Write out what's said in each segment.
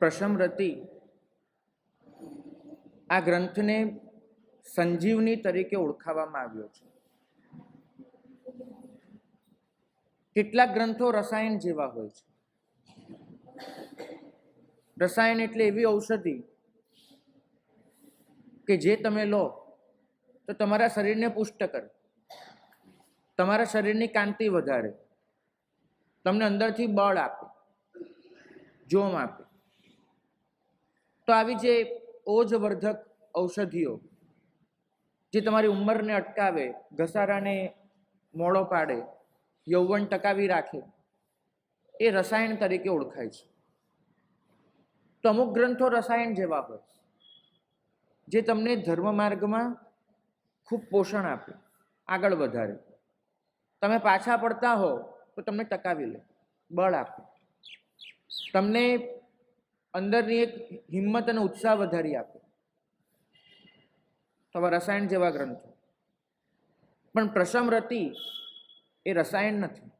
પ્રશમરતિ આ ગ્રંથને સંજીવની તરીકે ઓળખાવવામાં આવ્યો છે. કેટલાક ગ્રંથો રસાયણ જેવા હોય છે. રસાયણ એટલે એવી ઔષધિ કે જે તમે લો તો તમારા શરીરને પુષ્ટ કરે, તમારા શરીરની કાંતિ વધારે, તમને અંદરથી બળ આપે, જોમ આપે. તો આવી જે ઓજવર્ધક ઔષધિઓ જે તમારી ઉંમરને અટકાવે, ઘસારાને મોડો પાડે, યૌવન ટકાવી રાખે, એ રસાયણ તરીકે ઓળખાય છે. તો અમુક ગ્રંથો રસાયણ જેવા હોય જે તમને ધર્મ માર્ગમાં ખૂબ પોષણ આપે, આગળ વધારે. તમે પાછા પડતા હો તો તમને ટકાવી લે, બળ આપે, તમને અંદરની એક હિંમત અને ઉત્સાહ વધારી આપે. તો રસાયણ જેવા ગ્રંથો. પણ પ્રશમરતિ એ રસાયણ નથી,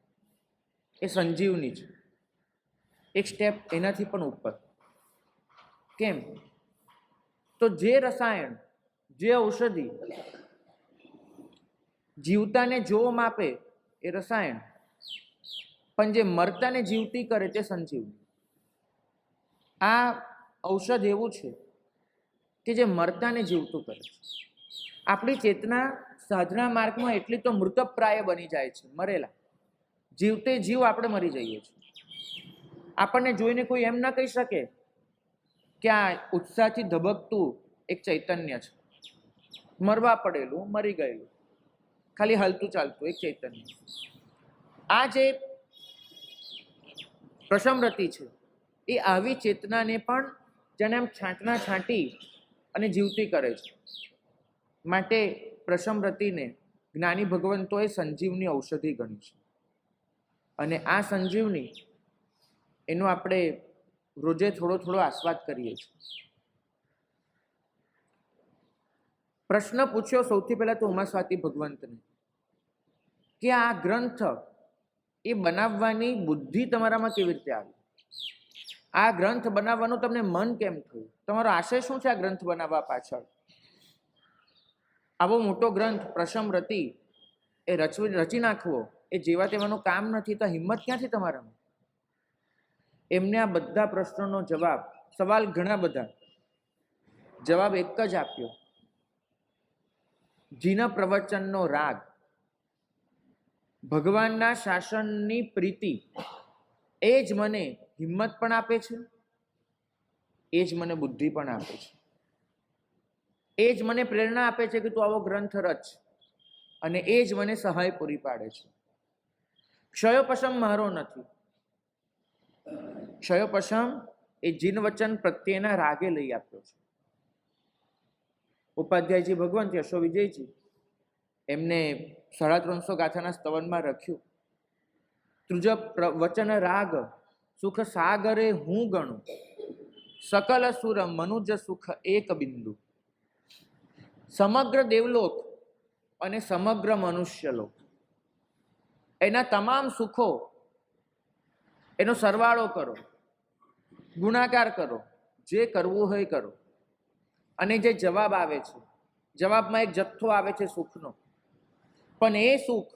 એ સંજીવની છે. એક સ્ટેપ એનાથી પણ ઉપર. કેમ? તો જે રસાયણ, જે ઔષધિ જીવતાને જોમ આપે એ રસાયણ, પણ જે મરતાને જીવતી કરે તે સંજીવની. આ ઔષધ એવું છે કે જે મરતાને જીવતું કરે છે. આપણી ચેતના સાધના માર્ગમાં એટલી તો મૃતપ્રાય બની જાય છે, મરેલા. જીવતે જીવ આપણે મરી જઈએ છીએ. આપણને જોઈને કોઈ એમ ના કહી શકે કે આ ઉત્સાહથી ધબકતું એક ચૈતન્ય છે, મરવા પડેલું, મરી ગયેલું, ખાલી હલતું ચાલતું એક ચૈતન્ય. આ જે પ્રશમરતિ છે એ આવી ચેતનાને પણ જેને આમ છાંટના છાંટી અને જીવતી કરે છે. માટે પ્રશમરતિને જ્ઞાની ભગવંતોએ સંજીવની ઔષધિ ગણી છે. અને આ સંજીવની એનો આપણે રોજે થોડો થોડો આસ્વાદ કરીએ છીએ. પ્રશ્ન પૂછ્યો સૌથી પહેલા તો ઉમાસ્વાતી ભગવંતને કે આ ગ્રંથ એ બનાવવાની બુદ્ધિ તમારામાં કેવી રીતે આવી? આ ગ્રંથ બનાવવાનું તમને મન કેમ થયું? તમારો આશય શું છે આ ગ્રંથ બનાવવા પાછળ? આવો મોટો ગ્રંથ પ્રશમરતિ એ રચી નાખવો એ જેવા તેવાનું કામ નથી. તો હિંમત ક્યાંથી તમારામાં? એમને આ બધા પ્રશ્નોનો જવાબ, સવાલ ઘણા બધા, જવાબ એક જ આપ્યો. જીના પ્રવચનનો રાગ, ભગવાનના શાસનની પ્રીતિ, એ જ મને હિંમત પણ આપે છે, એ જ મને બુદ્ધિ પણ આપે છે, એ જ મને પ્રેરણા આપે છે કે તું આવો ગ્રંથ રચ, અને એ જ મને સહાય પૂરી પાડે છે. ક્ષયોપશમ મારો નથી. ક્ષયોપશમ એ જીન વચન પ્રત્યેના રાગે લઈ આપ્યો છે. ઉપાધ્યાયજી ભગવંત યશો વિજયજી એમને 350 ગાથાના સ્તવનમાં લખ્યું, તુજ વચન રાગ સુખ સાગરે હું ગણું, સકલ સુર મનુજ સુખ એક બિંદુ. સમગ્ર દેવલોક અને સમગ્ર મનુષ્યલોક એના તમામ સુખો એનો સરવાળો કરો, ગુણાકાર કરો, જે કરવું હોય કરો. અને જે જવાબ આવે છે, જવાબમાં એક જથ્થો આવે છે સુખનો, પણ એ સુખ,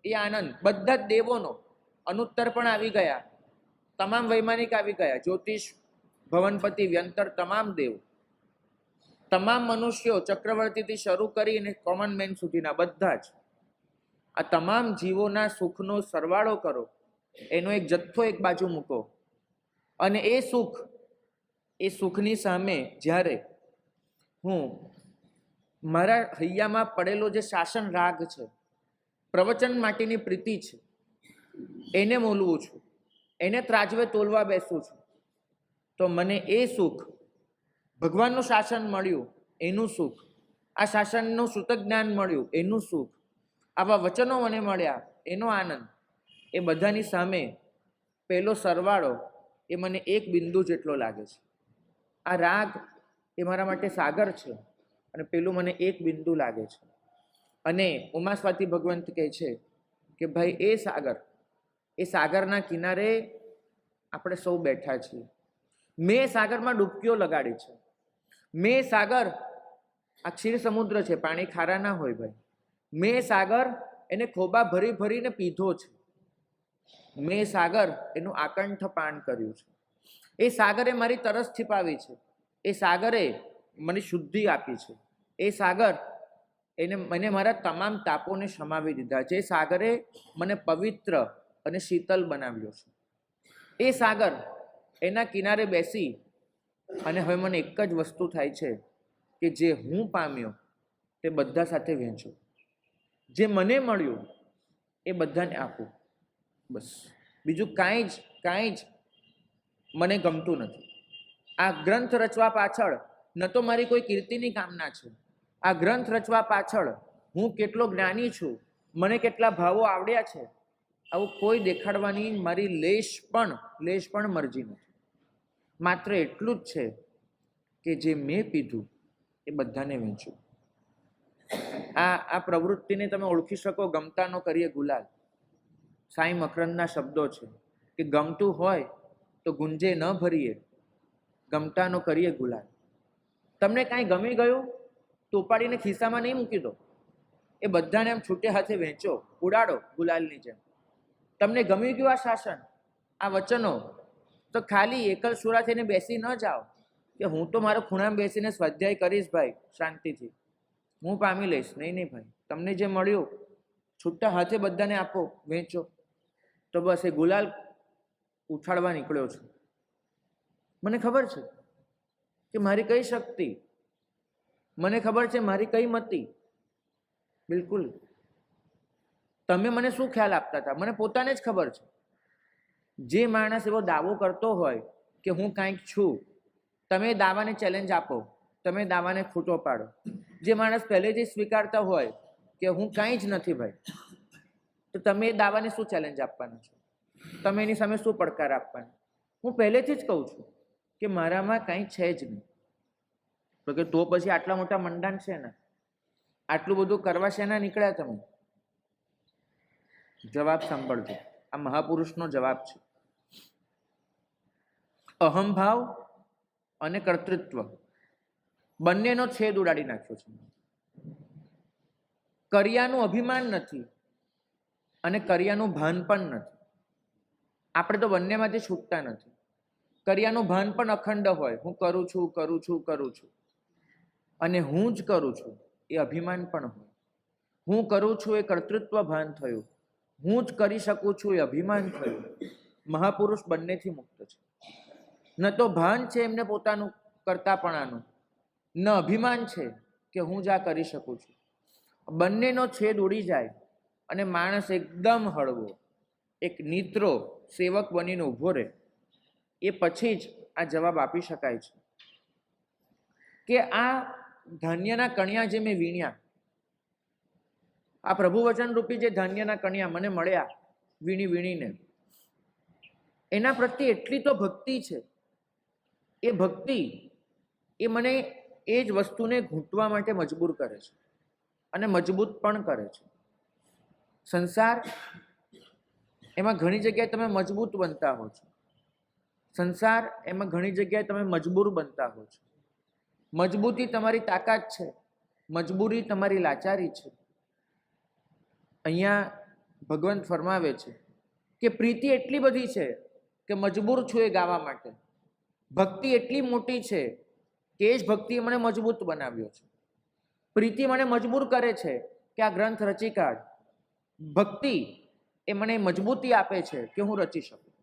એ આનંદ બધા જ દેવોનો, અનુત્તર પણ આવી ગયા, તમામ વૈમાનિક આવી ગયા, જ્યોતિષ, ભવનપતિ, વ્યંતર, તમામ દેવ, તમામ મનુષ્યો, ચક્રવર્તીથી શરૂ કરીને કોમન મેન સુધીના બધા જ, આ તમામ જીવોના સુખનો સરવાળો કરો, એનો એક જથ્થો એક બાજુ મૂકો. અને એ સુખની સામે જ્યારે હું મારા હૈયામાં પડેલો જે શાસન રાગ છે, પ્રવચન માટેની પ્રીતિ છે, એને મોલવું છું, એને ત્રાજવે તોલવા બેસું છું, તો મને એ સુખ, ભગવાનનું શાસન મળ્યું એનું સુખ, આ શાસનનું સૂતક જ્ઞાન મળ્યું એનું સુખ, આવા વચનો મને મળ્યા એનો આનંદ, એ બધાની સામે પહેલો સરવાળો એ મને એક બિંદુ જેટલો લાગે છે. આ રાગ એ મારા માટે સાગર છે અને પેલું મને એક બિંદુ લાગે છે. અને ઉમાસ્વાતી ભગવંત કહે છે કે ભાઈ એ સાગરના કિનારે આપણે સૌ બેઠા છીએ. મેં સાગરમાં ડૂબકીઓ લગાડી છે. મેં સાગર, આ ક્ષીર સમુદ્ર છે, પાણી ખારા ના હોય ભાઈ. મેં સાગર એને ખોબા ભરી ભરીને પીધો છે. મેં સાગર એનું આકંઠ પાન કર્યું છે. એ સાગરે મારી તરસ છીપાવી છે. એ સાગરે મને શુદ્ધિ આપી છે. એ સાગર મને મારા તમામ તાપોને સમાવી દીધા છે. એ સાગરે મને પવિત્ર અને શીતલ બનાવ્યો છે. એ સાગર, એના કિનારે બેસી અને હવે મને એક જ વસ્તુ થાય છે કે જે હું પામ્યો તે બધા સાથે વહેંચું, જે મને મળ્યું એ બધાને આપું. બસ, બીજું કાંઈ જ મને ગમતું નથી. આ ગ્રંથ રચવા પાછળ ન તો મારી કોઈ કીર્તિની કામના છે. આ ગ્રંથ રચવા પાછળ હું કેટલો જ્ઞાની છું, મને કેટલા ભાવો આવડ્યા છે, આવું કોઈ દેખાડવાની મારી લેશ પણ મરજી નથી. માત્ર એટલું જ છે કે જે મેં પીધું એ બધાને વહેંચું. આ પ્રવૃત્તિને તમે ઓળખી શકો, ગમતાનો કરીએ ગુલાલ. સાઈ મકરંદના શબ્દો છે કે ગમતું હોય તો ગુંજે ન ભરીએ, ગમતાનો કરીએ ગુલાલ. તમને કાંઈ ગમી ગયું તો ઉપાડીને ખિસ્સામાં નહીં મૂકી દો, એ બધાને આમ છૂટે હાથે વહેંચો, ઉડાડો ગુલાલની જેમ. તમને ગમી ગયું આ શાસન, આ વચનો, તો ખાલી એકલ સુરા થઈને બેસી ન જાઓ કે હું તો મારા ખૂણામાં બેસીને સ્વાધ્યાય કરીશ ભાઈ શાંતિથી, હું પામી લઈશ. નહીં ભાઈ, તમને જે મળ્યું છૂટા હાથે બધાને આપો, વહેંચો. તો બસ એ ગુલાલ ઉછાળવા નીકળ્યો છું. મને ખબર છે કે મારી કઈ શક્તિ, મને ખબર છે મારી કઈ મતિ. બિલકુલ. તમે મને શું ખ્યાલ આપતા હતા, મને પોતાને જ ખબર છે. જે માણસ એવો દાવો કરતો હોય કે હું કાંઈક છું, તમે દાવાને ચેલેન્જ આપો, તમે દાવાને ખોટો પાડો. જે માણસ પહેલેથી સ્વીકારતા હોય કે હું કાંઈ જ નથી ભાઈ, તો તમે એ દાવાને શું ચેલેન્જ આપવાના છો? તમે એની સામે શું પડકાર આપવાના? હું પહેલેથી જ કહું છું કે મારામાં કાંઈ છે જ નહીં. તો પછી આટલા મોટા મંડાણ છે ને, આટલું બધું કરવા શેના નીકળ્યા તમે? જવાબ સાંભળજો, આ મહાપુરુષનો જવાબ છે. અહંભાવ અને કર્તૃત્વ બંનેનો છેદ ઉડાડી નાખ્યો છે. કર્યાનું અભિમાન નથી અને કર્યાનું ભાન પણ નથી. આપણે તો બંનેમાંથી છૂટતા નથી. કર્યાનું ભાન પણ અખંડ હોય, હું કરું છું, અને હું જ કરું છું એ અભિમાન પણ હોય. હું કરું છું એ કર્તૃત્વ ભાન થયું, હું જ કરી શકું છું એ અભિમાન થયું. મહાપુરુષ બંનેથી મુક્ત છે. ન તો ભાન છે એમને પોતાનું કરતાપણાનું, ન અભિમાન છે કે હું જ આ કરી શકું છું. બંનેનો છેદ ઉડી જાય અને માણસ એકદમ હળવો, એક નીત્રો સેવક બનીને ઊભો રહે. એ પછી જ આ જવાબ આપી શકાય છે કે આ ધાન્યના કણિયા જે મેં વીણ્યા, આ પ્રભુ વચન રૂપી જે ધાન્યના કણિયા મને મળ્યા વીણીને, એના પ્રત્યે એટલી તો ભક્તિ છે. એ ભક્તિ એ મને એ જ વસ્તુને ઘૂંટવા માટે મજબૂર કરે છે અને મજબૂત પણ કરે છે. સંસાર, એમાં ઘણી જગ્યાએ તમે મજબૂત બનતા હો છો. સંસાર, એમાં ઘણી જગ્યાએ તમે મજબૂર બનતા હો છો. મજબૂતી તમારી તાકાત છે, મજબૂરી તમારી લાચારી છે. અહીંયા ભગવાન ફરમાવે છે કે પ્રીતિ એટલી બધી છે કે મજબૂર છું એ ગાવા માટે. ભક્તિ એટલી મોટી છે કે એ જ ભક્તિએ મને મજબૂત બનાવ્યો છે. પ્રીતિ મને મજબૂર કરે છે કે આ ગ્રંથ રચી કાઢ. ભક્તિ એ મને મજબૂતી આપે છે કે હું રચી શકું.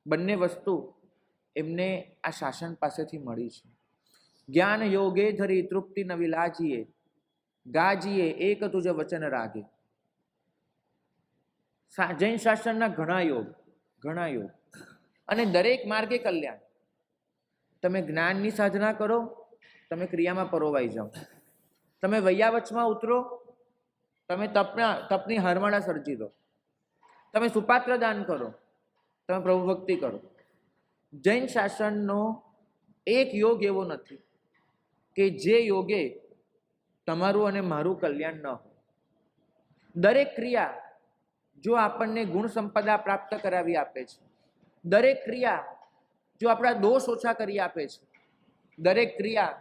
બંને વસ્તુ એમને આ શાસન પાસેથી મળી છે. જ્ઞાન યોગે ધરી તૃપ્તિ ન વિલાજીએ, ગાજીએ એક તુજ વચન રાગે. જૈન શાસનના ઘણા યોગ, અને દરેક માર્ગે કલ્યાણ. તમે જ્ઞાનની સાધના કરો, તમે ક્રિયામાં પરોવાઈ જાઓ. તમે વૈયાવચમાં ઉતરો, તમે તપની હારમાળા સર્જી દો. તમે સુપાત્ર દાન કરો, તમે પ્રભુ ભક્તિ કરો. જૈન શાસનનો એક યોગ એવો નથી કે જે યોગે તમારું અને મારું કલ્યાણ ન હોય. દરેક ક્રિયા જો આપણને ગુણ સંપદા પ્રાપ્ત કરાવી આપે છે, દરેક ક્રિયા જો આપણા દોષ ઓછા કરી આપે છે, દરેક ક્રિયા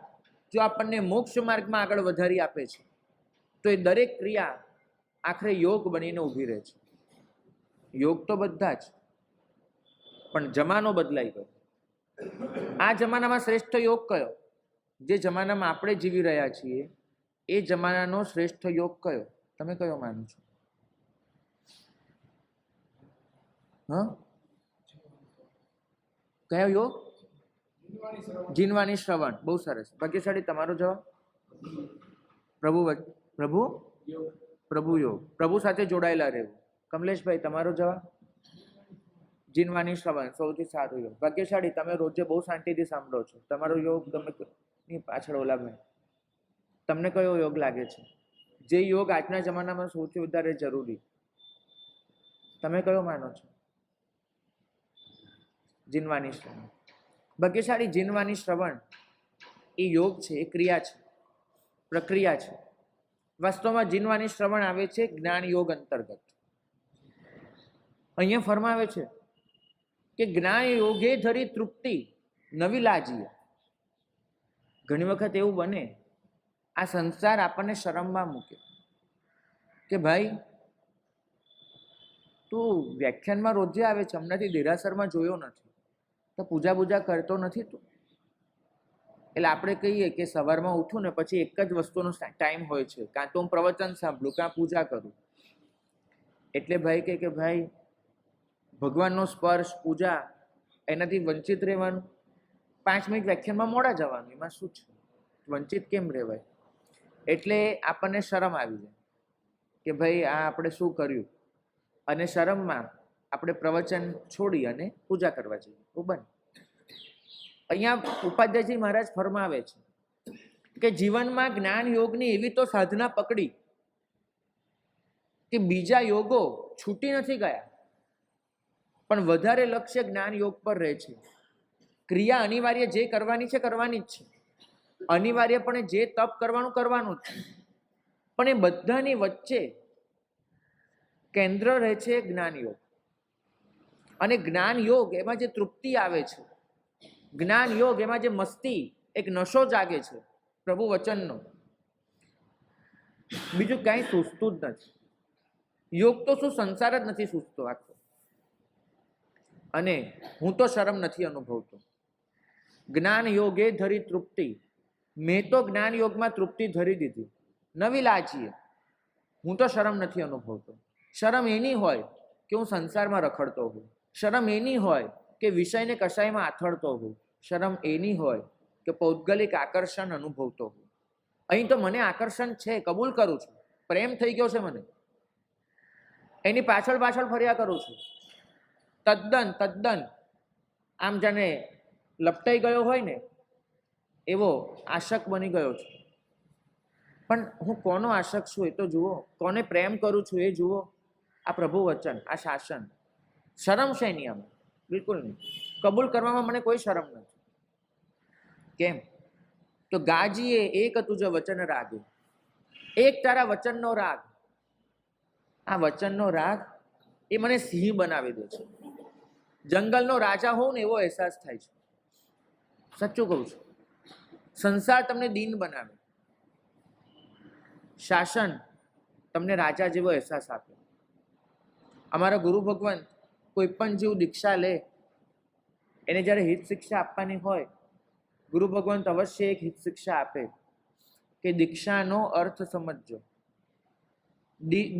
જો આપણને મોક્ષ માર્ગમાં આગળ વધારી આપે છે, તો એ દરેક ક્રિયા આખરે યોગ બનીને ઊભી રહે છે. યોગ તો બધા જ, પણ જમાનો બદલાઈ ગયો. આ જમાનામાં શ્રેષ્ઠ યોગ કયો? જે જમાનામાં આપણે જીવી રહ્યા છીએ એ જમાનાનો શ્રેષ્ઠ યોગ કયો? તમે કયો માનો છો? હ કયો યોગ? જીનવાની શ્રવણ. બહુ સરસ. ભાગ્યશાળી, તમારો જવાબ? પ્રભુ યોગ, પ્રભુ સાથે જોડાયેલા રહેવું. કમલેશભાઈ, તમારો જવાબ? જીનવાની શ્રવણ, સૌથી સારું યોગ. ભાગ્યશાળી, તમે રોજે બહુ શાંતિથી સાંભળો છો. તમારો યોગ તમે પાછળ ઓલા તમને કયો યોગ લાગે છે? જે યોગ આજના જમાનામાં સૌથી વધારે જરૂરી, તમે કયો માનો છો? જીનવાની શ્રવણ. ભાગ્યશાળી, જીનવાની શ્રવણ એ યોગ છે, એ ક્રિયા છે, પ્રક્રિયા છે. વાસ્તવમાં જીનવાની શ્રવણ આવે છે જ્ઞાન યોગ અંતર્ગત. અહીંયા ફરમાવે છે કે જ્ઞાન યોગે ધરી તૃપ્તિ નવી લાજીએ. ઘણી વખત એવું બને આ સંસાર આપણને શરમમાં મૂકે કે ભાઈ તું વ્યાખ્યાનમાં રોજે આવે છે, હમણાંથી દેરાસરમાં જોયો નથી, તો પૂજા બૂજા કરતો નથી તું. એટલે આપણે કહીએ કે સવારમાં ઉઠું ને પછી એક જ વસ્તુનો ટાઈમ હોય છે, કાં તો હું પ્રવચન સાંભળું કાં પૂજા કરું. એટલે ભાઈ કે ભાઈ ભગવાનનો સ્પર્શ, પૂજા, એનાથી વંચિત રહેવાનું. 5 મિનિટ વ્યાખ્યાનમાં મોડા જવાનું, એમાં શું છે? વંચિત કેમ રહેવાય? એટલે આપણને શરમ આવી જાય કે ભાઈ આ આપણે શું કર્યું, અને શરમમાં આપણે પ્રવચન છોડી અને પૂજા કરવા જઈએ. તો બને. અહીંયા ઉપાધ્યાયજી મહારાજ ફરમાવે છે કે જીવનમાં જ્ઞાન યોગની એવી તો સાધના પકડી કે બીજા યોગો છૂટી નથી ગયા, પણ વધારે લક્ષ્ય જ્ઞાન યોગ પર રહે છે. ક્રિયા અનિવાર્ય જે કરવાની છે કરવાની જ છે, અનિવાર્યપણે જે તપ કરવાનું જ છે, પણ એ બધાની વચ્ચે કેન્દ્ર રહે છે જ્ઞાન યોગ. અને જ્ઞાન યોગ એમાં જે તૃપ્તિ આવે છે, જ્ઞાન યોગ એમાં જે મસ્તી, એક નશો જાગે છે પ્રભુ વચનનો, બીજું કાંઈ સૂઝતું જ નથી. યોગ તો શું, સંસાર જ નથી સૂઝતો આખો. અને હું તો શરમ નથી અનુભવતો. જ્ઞાન યોગે ધરી તૃપ્તિ, મેં તો જ્ઞાન યોગમાં તૃપ્તિ ધરી દીધી. નવી લાજીએ, હું તો શરમ નથી અનુભવતો. શરમ એની હોય કે હું સંસારમાં રખડતો હોઉં, શરમ એની હોય કે વિષયને કશાયમાં આથડતો હોઉં, શરમ એની હોય કે પૌદ્ગલિક આકર્ષણ અનુભવતો હોઉં. અહીં તો મને આકર્ષણ છે, કબૂલ કરું છું, પ્રેમ થઈ ગયો છે મને, એની પાછળ ફર્યા કરું છું. તદ્દન આમ જાણે લપટાઈ ગયો હોય ને એવો આશક બની ગયો છું. પણ હું કોનો આશક છું એ તો જુઓ, કોને પ્રેમ કરું છું એ જુઓ. આ પ્રભુ વચન, આ શાસન. શરમ છે નહીં આમાં, બિલકુલ નહીં. કબૂલ કરવામાં મને કોઈ શરમ નથી. કેમ? તો ગાજીએ એક તુજ વચન રાગે, એક તારા વચનનો રાગ. આ વચનનો રાગ એ મને સિંહ બનાવી દે છે. જંગલનો રાજા હોઉં ને એવો અહેસાસ થાય છે. સાચું કહું છું. સંસાર તમને દીન બનાવે, શાસન તમને રાજા જેવો અહેસાસ આપે. અમારા ગુરુ ભગવાન કોઈ પણ જીવ દીક્ષા લે એને જ્યારે હિત શિક્ષા આપવાની હોય, ગુરુ ભગવાન અવશ્ય એક હિત શિક્ષા આપે કે દીક્ષાનો અર્થ સમજજો.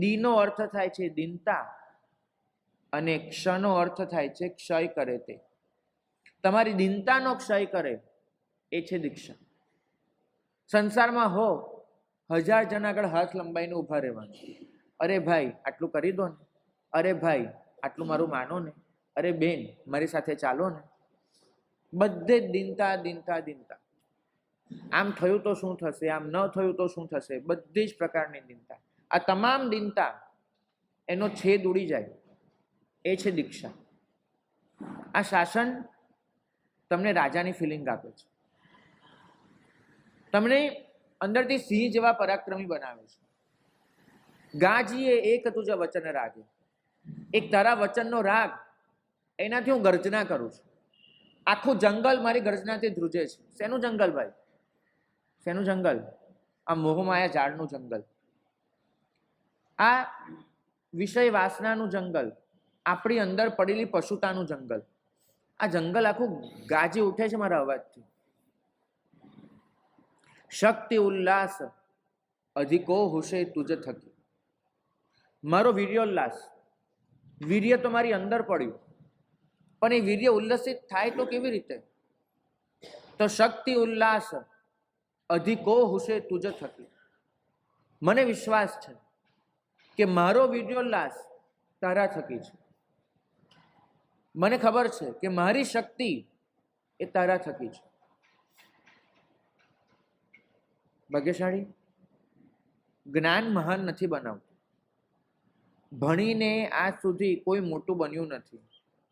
દીનો અર્થ થાય છે દીનતા, અને ક્ષનો અર્થ થાય છે ક્ષય કરે તે. તમારી દીનતાનો ક્ષય કરે એ છે દીક્ષા. સંસારમાં હો 1000 જણ આગળ હાથ લંબાઈને ઊભા રહેવાનું. અરે ભાઈ આટલું કરી દો ને, અરે ભાઈ આટલું મારું માનો ને, અરે બેન મારી સાથે ચાલો ને. બધે જ દીનતા. આમ થયું તો શું થશે, આમ ન થયું તો શું થશે, બધી જ પ્રકારની દીનતા. આ તમામ દીનતા એનો છેદ ઉડી જાય, એ છે દીક્ષા. આ શાસન તમને રાજાની ફિલિંગ આપે છે, તમને અંદરથી સિંહ જેવા પરાક્રમી બનાવે છે. ગાજીએ એક તુજ વચન રાગે, એક તારા વચનનો રાગ, એનાથી હું ગર્જના કરું છું. આખું જંગલ મારી ગર્જનાથી ધ્રુજે છે. શેનું જંગલ ભાઈ? શેનું જંગલ? આ મોહમાયા ઝાડનું જંગલ, આ વિષય વાસનાનું જંગલ, આપણી અંદર પડેલી પશુતાનું જંગલ. આ જંગલ આખું ગાજી ઉઠે છે મારા અવાજથી. શક્તિ ઉલ્લાસ અધિકો હુશે તુજ થકી. મારો વીર્યોલ્લાસ, વીર્ય તો મારી અંદર પડ્યું, પણ એ વીર્ય ઉલ્લસિત થાય તો કેવી રીતે? તો શક્તિ ઉલ્લાસ અધિકો હુશે તુજ થકી. મને વિશ્વાસ છે કે મારો વીર્યોલ્લાસ તારા થકી છે. મને ખબર છે કે મારી શક્તિ એ તારા થકી છે. ભાગ્યશાળી જ્ઞાન મહાન નથી બનાવતું. ભણીને આજ સુધી કોઈ મોટું બન્યું નથી.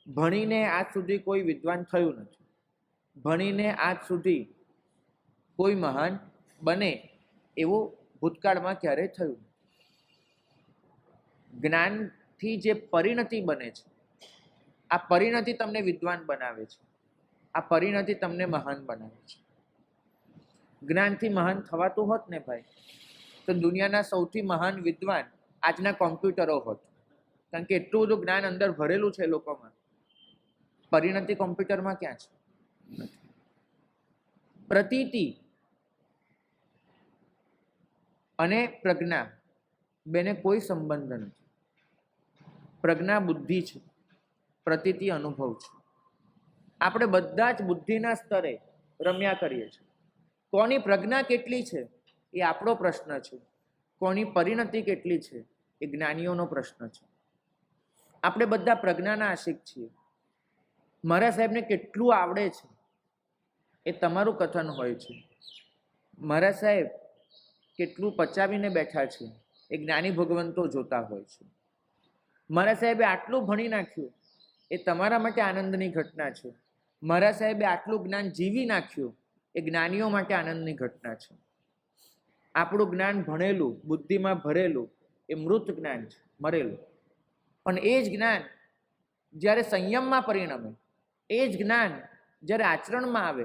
ભણીને આજ સુધી કોઈ વિદ્વાન થયું નથી. ભણીને આજ સુધી કોઈ મહાન બને એવું ભૂતકાળમાં ક્યારેય થયું નથી. જ્ઞાનથી જે પરિણતિ બને છે, આ પરિણતિ તમને વિદ્વાન બનાવે છે. આ પરિણતિ તમને મહાન બનાવે છે. જ્ઞાનથી મહાન થવાતું હોત ને ભાઈ, તો દુનિયાના સૌથી મહાન વિદ્વાન આજના કોમ્પ્યુટરો હોત. કારણ કે એટલું બધું જ્ઞાન અંદર ભરેલું છે લોકોમાં. પરિણતિ કોમ્પ્યુટરમાં ક્યાં છે? પ્રતીતિ અને પ્રજ્ઞા બેને કોઈ સંબંધ નથી. પ્રજ્ઞા બુદ્ધિ છે, પ્રતીતિ અનુભવ છે. આપણે બધા જ બુદ્ધિના સ્તરે રમ્યા કરીએ છીએ. કોની પ્રજ્ઞા કેટલી છે એ આપણો પ્રશ્ન છે. કોની પરિણતિ કેટલી છે એ જ્ઞાનીઓનો પ્રશ્ન છે. આપણે બધા પ્રજ્ઞાના આશિક છીએ. મારા સાહેબને કેટલું આવડે છે એ તમારું કથન હોય છે. મારા સાહેબ કેટલું પચાવીને બેઠા છે એ જ્ઞાની ભગવંતો જોતા હોય છે. મારા સાહેબે આટલું ભણી નાખ્યું એ તમારા માટે આનંદની ઘટના છે. મારા સાહેબે આટલું જ્ઞાન જીવી નાખ્યું એ જ્ઞાનીઓ માટે આનંદની ઘટના છે. આપણું જ્ઞાન ભણેલું, બુદ્ધિમાં ભરેલું એ મૃત જ્ઞાન છે, મરેલું. પણ એ જ જ્ઞાન જ્યારે સંયમમાં પરિણમે, એ જ જ્ઞાન જ્યારે આચરણમાં આવે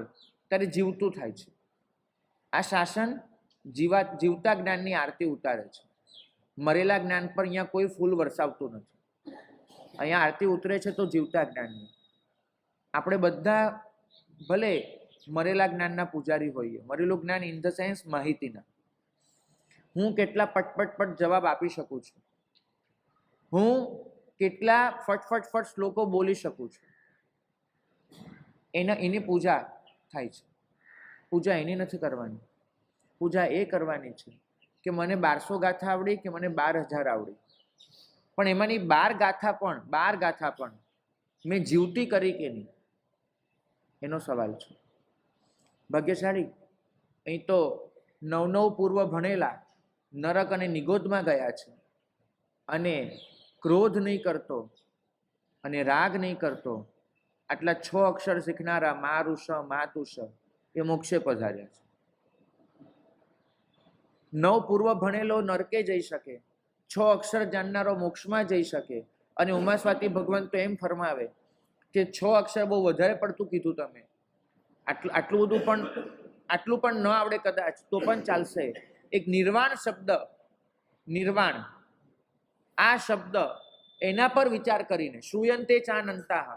ત્યારે જીવતું થાય છે. આ શાસન જીવતા જ્ઞાનની આરતી ઉતારે છે. મરેલા જ્ઞાન પર અહીંયા કોઈ ફૂલ વરસાવતું નથી. અહીંયા આરતી ઉતરે છે તો જીવતા જ્ઞાનની. આપણે બધા ભલે મરેલા જ્ઞાનના પૂજારી હોઈએ, મરેલું જ્ઞાન ઇન ધ સેન્સ માહિતીના. હું કેટલા પટપટ જવાબ આપી શકું છું, હું કેટલા ફટ શ્લોકો બોલી શકું છું, એની પૂજા થાય છે. પૂજા એની નથી કરવાની. પૂજા એ કરવાની છે કે મને 1200 ગાથા આવડી કે મને 12,000 આવડી, પણ એમાંની 12 ગાથા પણ મેં જીવતી કરી કે નહીં, એનો સવાલ છે. ભાગ્યશાળી અહીં તો 9 પૂર્વ ભણેલા નરક અને નિગોદમાં ગયા છે, અને ક્રોધ નહીં કરતો અને રાગ નહીં કરતો આટલા 6 અક્ષર શીખનારા મારુષ માતુષ એ મોક્ષે પધાર્યા છે. 9 પૂર્વ ભણેલો નરકે જઈ શકે, 6 અક્ષર જાણનારો મોક્ષમાં જઈ શકે. અને ઉમાસ્વાતી ભગવાન તો એમ ફરમાવે કે 6 અક્ષર બહુ વધારે પડતું કીધું તમે, આટલું પણ ન આવડે કદાચ તો પણ ચાલશે. એક નિર્વાણ શબ્દ, નિર્વાણ આ શબ્દ એના પર વિચાર કરીને શ્રૂયંતે ચાનંતાહ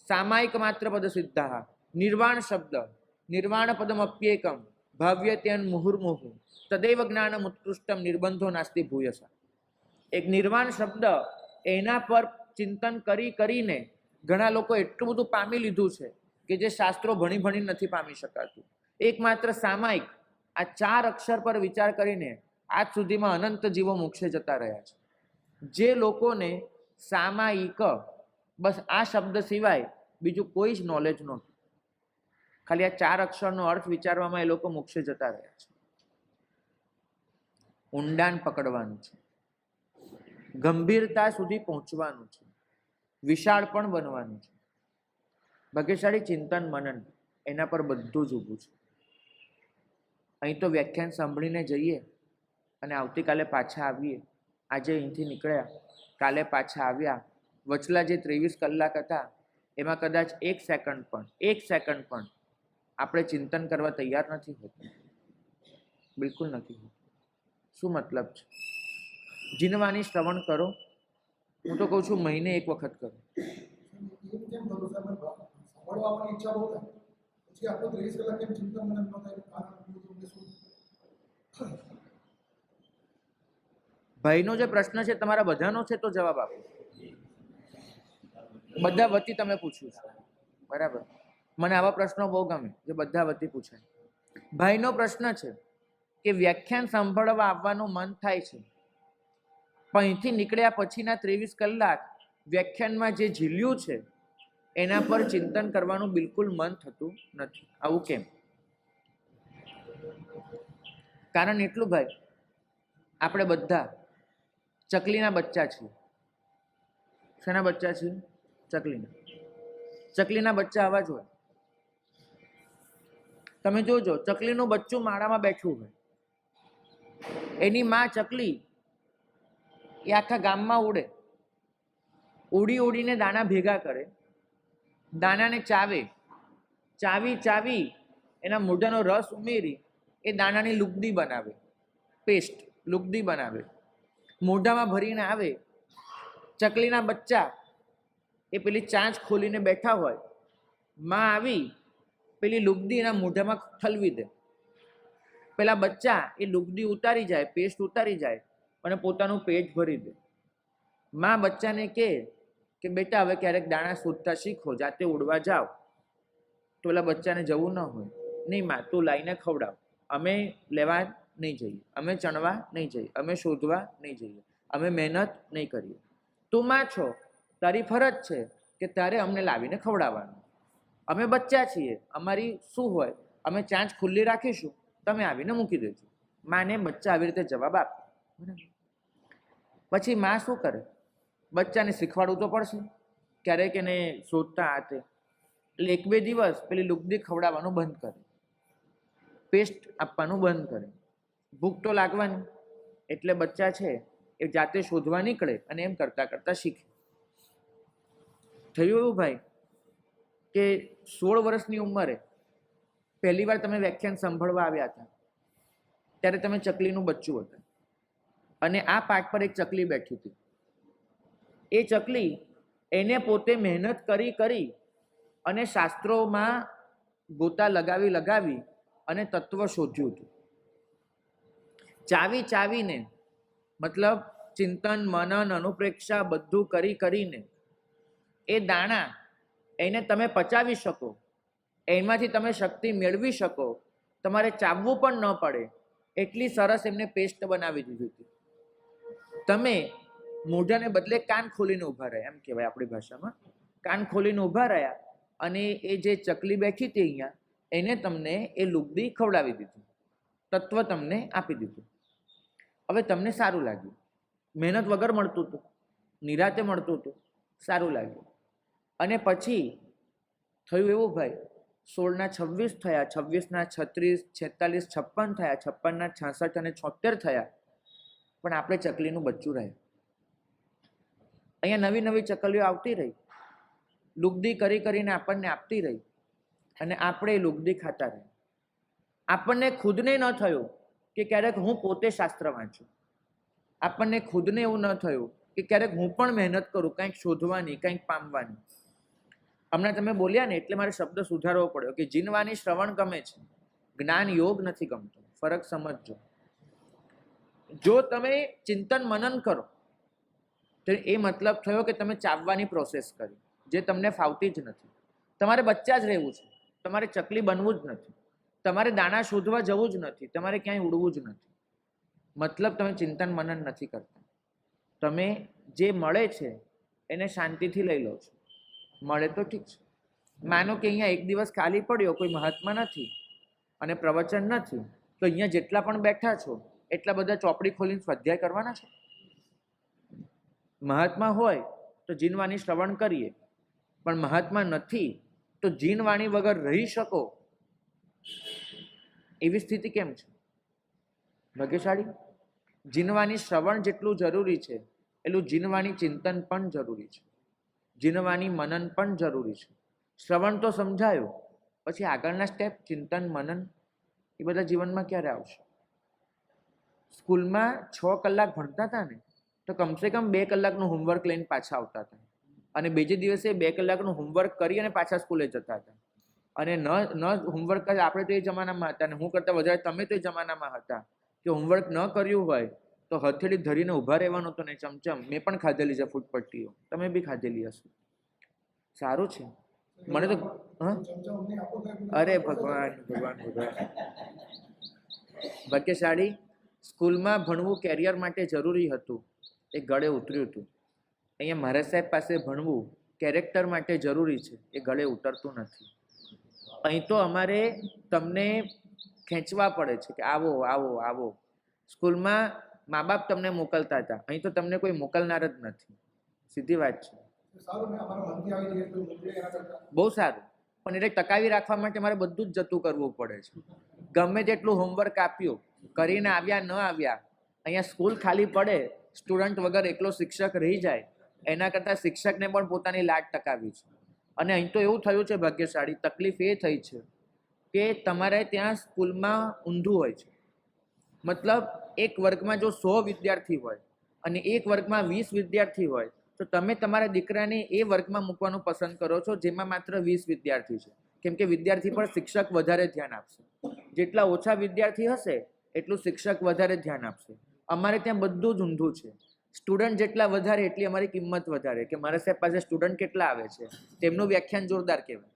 સામાયિક માત્ર પદ સિદ્ધાહ. નિર્વાણ શબ્દ, નિર્વાણ પદમપ્યેકમ ભાવ્યત્યન મુહુર્મુહુ તદૈવ જ્ઞાનમ ઉત્કૃષ્ટમ નિર્બંધો નાસ્તિ ભૂયસા. એક નિર્વાણ શબ્દ એના પર ચિંતન કરીને ઘણા લોકો એટલું બધું પામી લીધું છે કે જે શાસ્ત્રો ભણી નથી પામી શકાતું. એકમાત્ર સામાયિક આ 4 અક્ષર પર વિચાર કરીને આજ સુધીમાં અનંત જીવો મોક્ષે જતા રહ્યા છે. જે લોકોને સામાયિક બસ આ શબ્દ સિવાય બીજું કોઈ જ નોલેજ નહોતું, ખાલી આ 4 અક્ષરનો અર્થ વિચારવામાં એ લોકો મોક્ષે જતા રહ્યા છે. ઊંડાણ પકડવાનું છે, ગંભીરતા સુધી પહોંચવાનું છે, વિશાળ પણ બનવાનું છે. ભાગ્યશાળી ચિંતન મનન એના પર બધું જ ઊભું છે. અહીં તો વ્યાખ્યાન સાંભળીને જઈએ અને આવતીકાલે પાછા આવીએ. આજે અહીંથી નીકળ્યા, કાલે પાછા આવ્યા. વચલા જે 23 કલાક હતા એમાં કદાચ 1 સેકન્ડ પણ આપણે ચિંતન કરવા તૈયાર નથી હોતા, બિલકુલ નથી હોતું. શું મતલબ છે? જીનવાણી શ્રવણ કરો, હું તો કહું છું મહિને 1 વખત કરો. ભાઈનો જે પ્રશ્ન છે તમારા બધાનો છે તો જવાબ આપો. બધા વતી તમે પૂછ્યું છે, બરાબર? મને આવા પ્રશ્નો બહુ ગમે જે બધા વતી પૂછાય. ભાઈનો પ્રશ્ન છે કે વ્યાખ્યાન સાંભળવા આવવાનું મન થાય છે, પણ અહીંથી નીકળ્યા પછીના 23 કલાક વ્યાખ્યાનમાં જે ઝીલ્યું છે એના પર ચિંતન કરવાનું બિલકુલ મન થતું નથી. આવું કેમ? કારણ એટલું ભાઈ, આપણે બધા ચકલીના બચ્ચા છીએ. શેના બચ્ચા છીએ? ચકલીના બચ્ચા આવા જ હોય. તમે જોજો, ચકલીનું બચ્ચું માળામાં બેઠું હોય, એની માં ચકલી એ આખા ગામમાં ઉડે, ઉડીને દાણા ભેગા કરે, દાણાને ચાવી એના મોઢાનો રસ ઉમેરી એ દાણાની લુગદી બનાવે, પેસ્ટ લુગદી બનાવે, મોઢામાં ભરીને આવે. ચકલીના બચ્ચા એ પેલી ચાંચ ખોલીને બેઠા હોય, માં આવી પેલી લુગદી એના મોઢામાં ઠલવી દે. પેલા બચ્ચા એ લુગદી ઉતારી જાય, પેસ્ટ ઉતારી જાય અને પોતાનું પેટ ભરી દે. માં બચ્ચાને કહે કે બેટા હવે ક્યારેક દાણા શોધતા શીખો, જાતે ઉડવા જાઓ. તો પેલા બચ્ચાને જવું ન હોય, નહીં માં તું લાઈને ખવડાવ, અમે લેવા નહીં જઈએ, અમે ચણવા નહીં જઈએ, અમે શોધવા નહીં જઈએ, અમે મહેનત નહીં કરીએ. તું માં છો, તારી ફરજ છે કે તારે અમને લાવીને ખવડાવવાનું. અમે બચ્ચા છીએ, અમારી શું હોય, અમે ચાંચ ખુલ્લી રાખીશું, તમે આવીને મૂકી દેજો. માને બચ્ચા આવી રીતે જવાબ આપે. પછી માં શું કરે? બચ્ચાને શીખવાડવું તો પડશે, ક્યારેક એને શોધતા હાથે. એટલે 1-2 દિવસ પેલી લુગદી ખવડાવવાનું બંધ કરે, પેસ્ટ આપવાનું બંધ કરે. ભૂખ તો લાગવાની, એટલે બચ્ચા છે એ જાતે શોધવા નીકળે અને એમ કરતા કરતા શીખે. થયું એવું ભાઈ કે 16 વર્ષની ઉંમરે પહેલી વાર તમે વ્યાખ્યાન સાંભળવા આવ્યા હતા, ત્યારે તમે ચકલીનું બચ્ચું હતા અને આ પાઠ પર એક ચકલી બેઠી હતી. એ ચકલી એને પોતે મહેનત કરી અને શાસ્ત્રોમાં ગોતા લગાવી અને તત્વ શોધ્યું હતું. ચાવીને મતલબ ચિંતન, મનન, અનુપ્રેક્ષા બધું કરીને એ દાણા એને તમે પચાવી શકો, એમાંથી તમે શક્તિ મેળવી શકો, તમારે ચાવવું પણ ન પડે એટલી સરસ એમને પેસ્ટ બનાવી દીધી હતી. તમે મોઢાને બદલે કાન ખોલીને ઊભા રહ્યા, એમ કહેવાય આપણી ભાષામાં, કાન ખોલીને ઊભા રહ્યા અને એ જે ચકલી બેઠી હતી અહીંયા, એને તમને એ લુગદી ખવડાવી દીધું, તત્વ તમને આપી દીધું. હવે તમને સારું લાગ્યું, મહેનત વગર મળતું હતું, નિરાતે મળતું હતું, સારું લાગ્યું. અને પછી થયું એવું ભાઈ, 16ના 26 થયા, 26ના 36, 46, 56 થયા, 56ના 66 અને 76 થયા, પણ આપણે ચકલીનું બચ્ચું રહ્યા. અહીંયા નવી ચકલીઓ આવતી રહી, લુગદી કરીને આપણને આપતી રહી અને આપણે એ લુગદી ખાતા રહ્યા. આપણને ખુદને ન થયું કે ક્યારેક હું પોતે શાસ્ત્ર વાંચું, આપણને ખુદને એવું ન થયું કે ક્યારેક હું પણ મહેનત કરું કંઈક શોધવાની, કંઈક પામવાની. હમણાં તમે બોલ્યા ને એટલે મારે શબ્દ સુધારવો પડ્યો કે જીનવાણી શ્રવણ ગમે છે, જ્ઞાન યોગ નથી ગમતો. ફરક સમજજો. જો તમે ચિંતન મનન કરો તો એ મતલબ થયો કે તમે ચાવવાની પ્રોસેસ કરી, જે તમને ફાવતી જ નથી. તમારે બચ્ચા જ રહેવું છે, તમારે ચકલી બનવું જ નથી, તમારે દાણા શોધવા જવું જ નથી, તમારે ક્યાંય ઉડવું જ નથી. મતલબ તમે ચિંતન મનન નથી કરતા. તમે જે મળે છે એને શાંતિથી લઈ લો છો. મળે તો ઠીક છે. માનો કે અહીંયા 1 દિવસ ખાલી પડ્યો, કોઈ મહાત્મા નથી અને પ્રવચન નથી, તો અહીંયા જેટલા પણ બેઠા છો એટલા બધા ચોપડી ખોલીને સ્વાધ્યાય કરવાના છે. મહાત્મા હોય તો જીનવાણી શ્રવણ કરીએ, પણ મહાત્મા નથી તો જીનવાણી વગર રહી શકો એવી સ્થિતિ કેમ છે? ભાગ્યશાળી. જીનવાણી શ્રવણ જેટલું જરૂરી છે એટલું જીનવાણી ચિંતન પણ જરૂરી છે. જીનવાની મનન પણ જરૂરી છે. શ્રવણ તો સમજાયું, પછી આગળના સ્ટેપ ચિંતન મનન એ બધા જીવનમાં ક્યારે આવશે? સ્કૂલમાં 6 કલાક ભણતા હતા ને, તો કમસે કમ 2 કલાકનું હોમવર્ક લઈને પાછા આવતા હતા, અને બીજે દિવસે 2 કલાકનું હોમવર્ક કરી અને પાછા સ્કૂલે જતા હતા. અને ન હોમવર્ક જ આપણે તો એ જમાનામાં હતા, અને હું કરતાં વધારે તમે તો એ જમાનામાં હતા કે હોમવર્ક ન કર્યું હોય તો હથેળી ધરીને ઊભા રહેવાનું હતું ને ચમચમ. મેં પણ ખાધેલી છે ફૂટપટ્ટીઓ, તમે બી ખાધેલી હશે. સારું છે. મને તો અરે ભગવાન ભગવાન ભગવાન. ભાગ્યશાળી સ્કૂલમાં ભણવું કેરિયર માટે જરૂરી હતું, એ ગળે ઉતર્યું હતું. અહીંયા મહારાજ સાહેબ પાસે ભણવું કેરેક્ટર માટે જરૂરી છે, એ ગળે ઉતરતું નથી. અહીં તો અમારે તમને ખેંચવા પડે છે કે આવો આવો આવો. સ્કૂલમાં મા બાપ તમને મોકલતા હતા, અહીં તો તમને કોઈ મોકલનાર જ નથી. સીધી વાત છે. બહુ સારું, પણ એટલે ટકાવી રાખવા માટે મારે બધું જ જતું કરવું પડે છે. ગમે તેટલું હોમવર્ક આપ્યું, કરીને આવ્યા ન આવ્યા, અહીંયા સ્કૂલ ખાલી પડે, સ્ટુડન્ટ વગર એકલો શિક્ષક રહી જાય, એના કરતાં શિક્ષકને પણ પોતાની લાજ ટકાવી છે. અને અહીં તો એવું થયું છે ભાગ્યશાળી, તકલીફ એ થઈ છે કે તમારે ત્યાં સ્કૂલમાં ઊંધું હોય છે. મતલબ એક વર્ગમાં જો 100 વિદ્યાર્થી હોય અને એક વર્ગમાં 20 વિદ્યાર્થી હોય, તો તમે તમારા દીકરાને એ વર્ગમાં મૂકવાનું પસંદ કરો છો જેમાં માત્ર 20 વિદ્યાર્થી છે, કેમ કે વિદ્યાર્થી પર શિક્ષક વધારે ધ્યાન આપશે. જેટલા ઓછા વિદ્યાર્થી હશે એટલું શિક્ષક વધારે ધ્યાન આપશે. અમારે ત્યાં બધું જ ઊંધું છે. સ્ટુડન્ટ જેટલા વધારે એટલી અમારી કિંમત વધારે, કે મારા સાહેબ પાસે સ્ટુડન્ટ કેટલા આવે છે તેમનું વ્યાખ્યાન જોરદાર કહેવાય.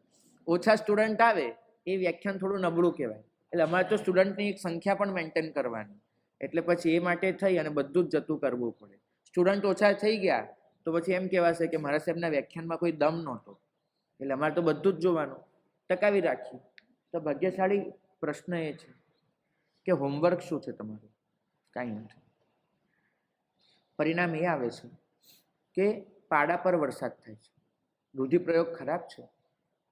ઓછા સ્ટુડન્ટ આવે એ વ્યાખ્યાન થોડું નબળું કહેવાય. એટલે અમારે તો સ્ટુડન્ટની એક સંખ્યા પણ મેન્ટેન કરવાની, એટલે પછી એ માટે થઈ અને બધું જ જતું કરવું પડે. સ્ટુડન્ટ ઓછા થઈ ગયા તો પછી એમ કહેવાશે કે મારા સાહેબના વ્યાખ્યાનમાં કોઈ દમ નહોતો. એટલે અમારે તો બધું જ જોવાનું, ટકાવી રાખીએ. તો ભાગ્યશાળી પ્રશ્ન એ છે કે હોમવર્ક શું છે તમારું? કાંઈ નથી. પરિણામ એ આવે છે કે પાડા પર વરસાદ થાય છે. રૂઢિપ્રયોગ ખરાબ છે,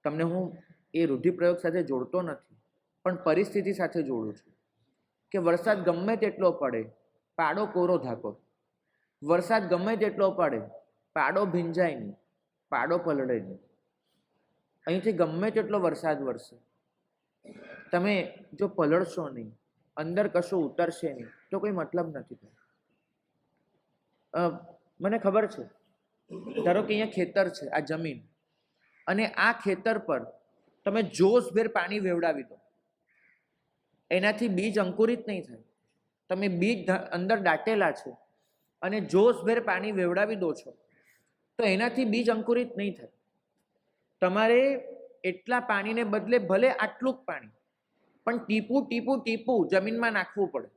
તમને હું એ રૂઢિપ્રયોગ સાથે જોડતો નથી, પણ પરિસ્થિતિ સાથે જોડું છું કે વરસાદ ગમે તેટલો પડે, પાડો કોરો ધાકો. વરસાદ ગમે તેટલો પડે, પાડો ભીંજાય નહીં, પાડો પલળે નહીં. અહીંથી ગમે તેટલો વરસાદ વરસે, તમે જો પલળશો નહીં, અંદર કશું ઉતરશે નહીં, તો કોઈ મતલબ નથી. મને ખબર છે, ધારો કે અહીંયા ખેતર છે, આ જમીન, અને આ ખેતર પર તમે જોશભેર પાણી વેવડાવી દો, એનાથી બીજ અંકુરિત નહીં થાય. તમે બીજ અંદર દાટેલા છે અને જોશભેર પાણી વેવડાવી દો છો, તો એનાથી બીજ અંકુરિત નહીં થાય. તમારે એટલા પાણીને બદલે ભલે આટલું જ પાણી, પણ ટીપું ટીપું ટીપું જમીનમાં નાખવું પડે.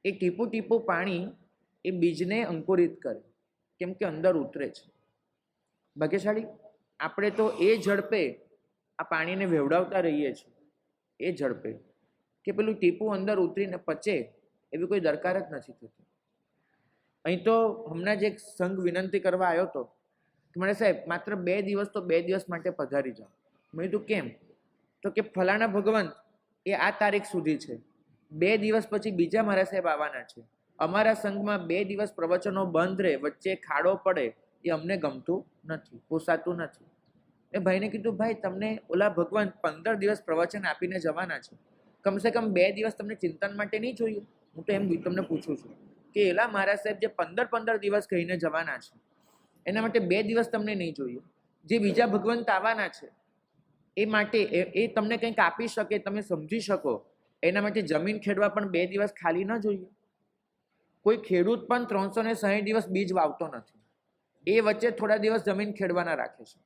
એ ટીપું ટીપું પાણી એ બીજને અંકુરિત કરે, કેમ કે અંદર ઉતરે છે. ભાગ્યશાળી આપણે તો એ ઝડપે આ પાણીને વેવડાવતા રહીએ છીએ, એ ઝડપે કે પેલું ટીપું અંદર ઉતરીને પચે એવી કોઈ દરકાર જ નથી થતી. અહીં તો હમણાં જ એક સંઘ વિનંતી કરવા આવ્યો હતો કે મને સાહેબ માત્ર 2 દિવસ તો 2 દિવસ માટે પધારી જાઓ. મેં કીધું કેમ? તો કે ફલાણા ભગવંત એ આ તારીખ સુધી છે, 2 દિવસ પછી બીજા મારા સાહેબ આવવાના છે. અમારા સંઘમાં 2 દિવસ પ્રવચનો બંધ રહે, વચ્ચે ખાડો પડે, એ અમને ગમતું નથી, પોસાતું નથી. એ ભાઈને કીધું ભાઈ તમને ઓલા ભગવાન 15 દિવસ પ્રવચન આપીને જવાના છે, કમસે કમ 2 દિવસ તમને ચિંતન માટે નહીં જોઈએ? હું તો એમ તમને પૂછું છું કે એલા મારા સાહેબ જે 15 દિવસ કહીને જવાના છે, એના માટે 2 દિવસ તમને નહીં જોઈએ? જે બીજા ભગવંત આવવાના છે એ માટે એ તમને કંઈક આપી શકે, તમે સમજી શકો, એના માટે જમીન ખેડવા પણ 2 દિવસ ખાલી ન જોઈએ? કોઈ ખેડૂત પણ 360 દિવસ બીજ વાવતો નથી, એ વચ્ચે થોડા દિવસ જમીન ખેડવાના રાખે છે.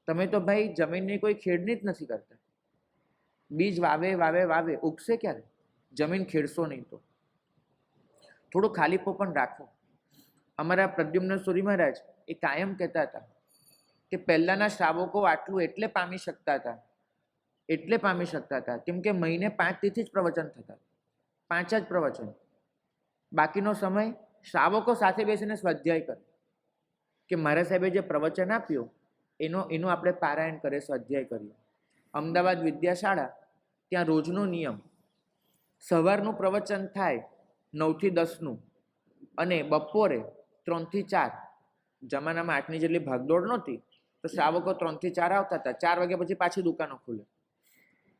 તમે તો ભાઈ જમીનની કોઈ ખેડની જ નથી કરતા. બીજ વાવે વાવે વાવે, ઉગશે ક્યારે? જમીન ખેડશો નહીં તો. થોડું ખાલીપો પણ રાખો. અમારા પ્રદ્યુમ્ન સુરી મહારાજ એ કાયમ કહેતા હતા કે પહેલાના શ્રાવકો આટલું એટલે પામી શકતા હતા કેમ કે મહિને 5 તિથિ જ પ્રવચન થતા, 5 જ પ્રવચન. બાકીનો સમય શ્રાવકો સાથે બેસીને સ્વાધ્યાય કરે, કે મારા સાહેબે જે પ્રવચન આપ્યું એનું આપણે પારાયણ કરીએ, સ્વાધ્યાય કરીએ. અમદાવાદ વિદ્યાશાળા ત્યાં રોજનો નિયમ, સવારનું પ્રવચન થાય 9 થી 10નું, અને બપોરે 3 થી 4, જમાનામાં 8ની જેટલી ભાગદોડ નહોતી, તો શ્રાવકો 3 થી 4 આવતા હતા. 4 વાગ્યા પછી પાછી દુકાનો ખુલે.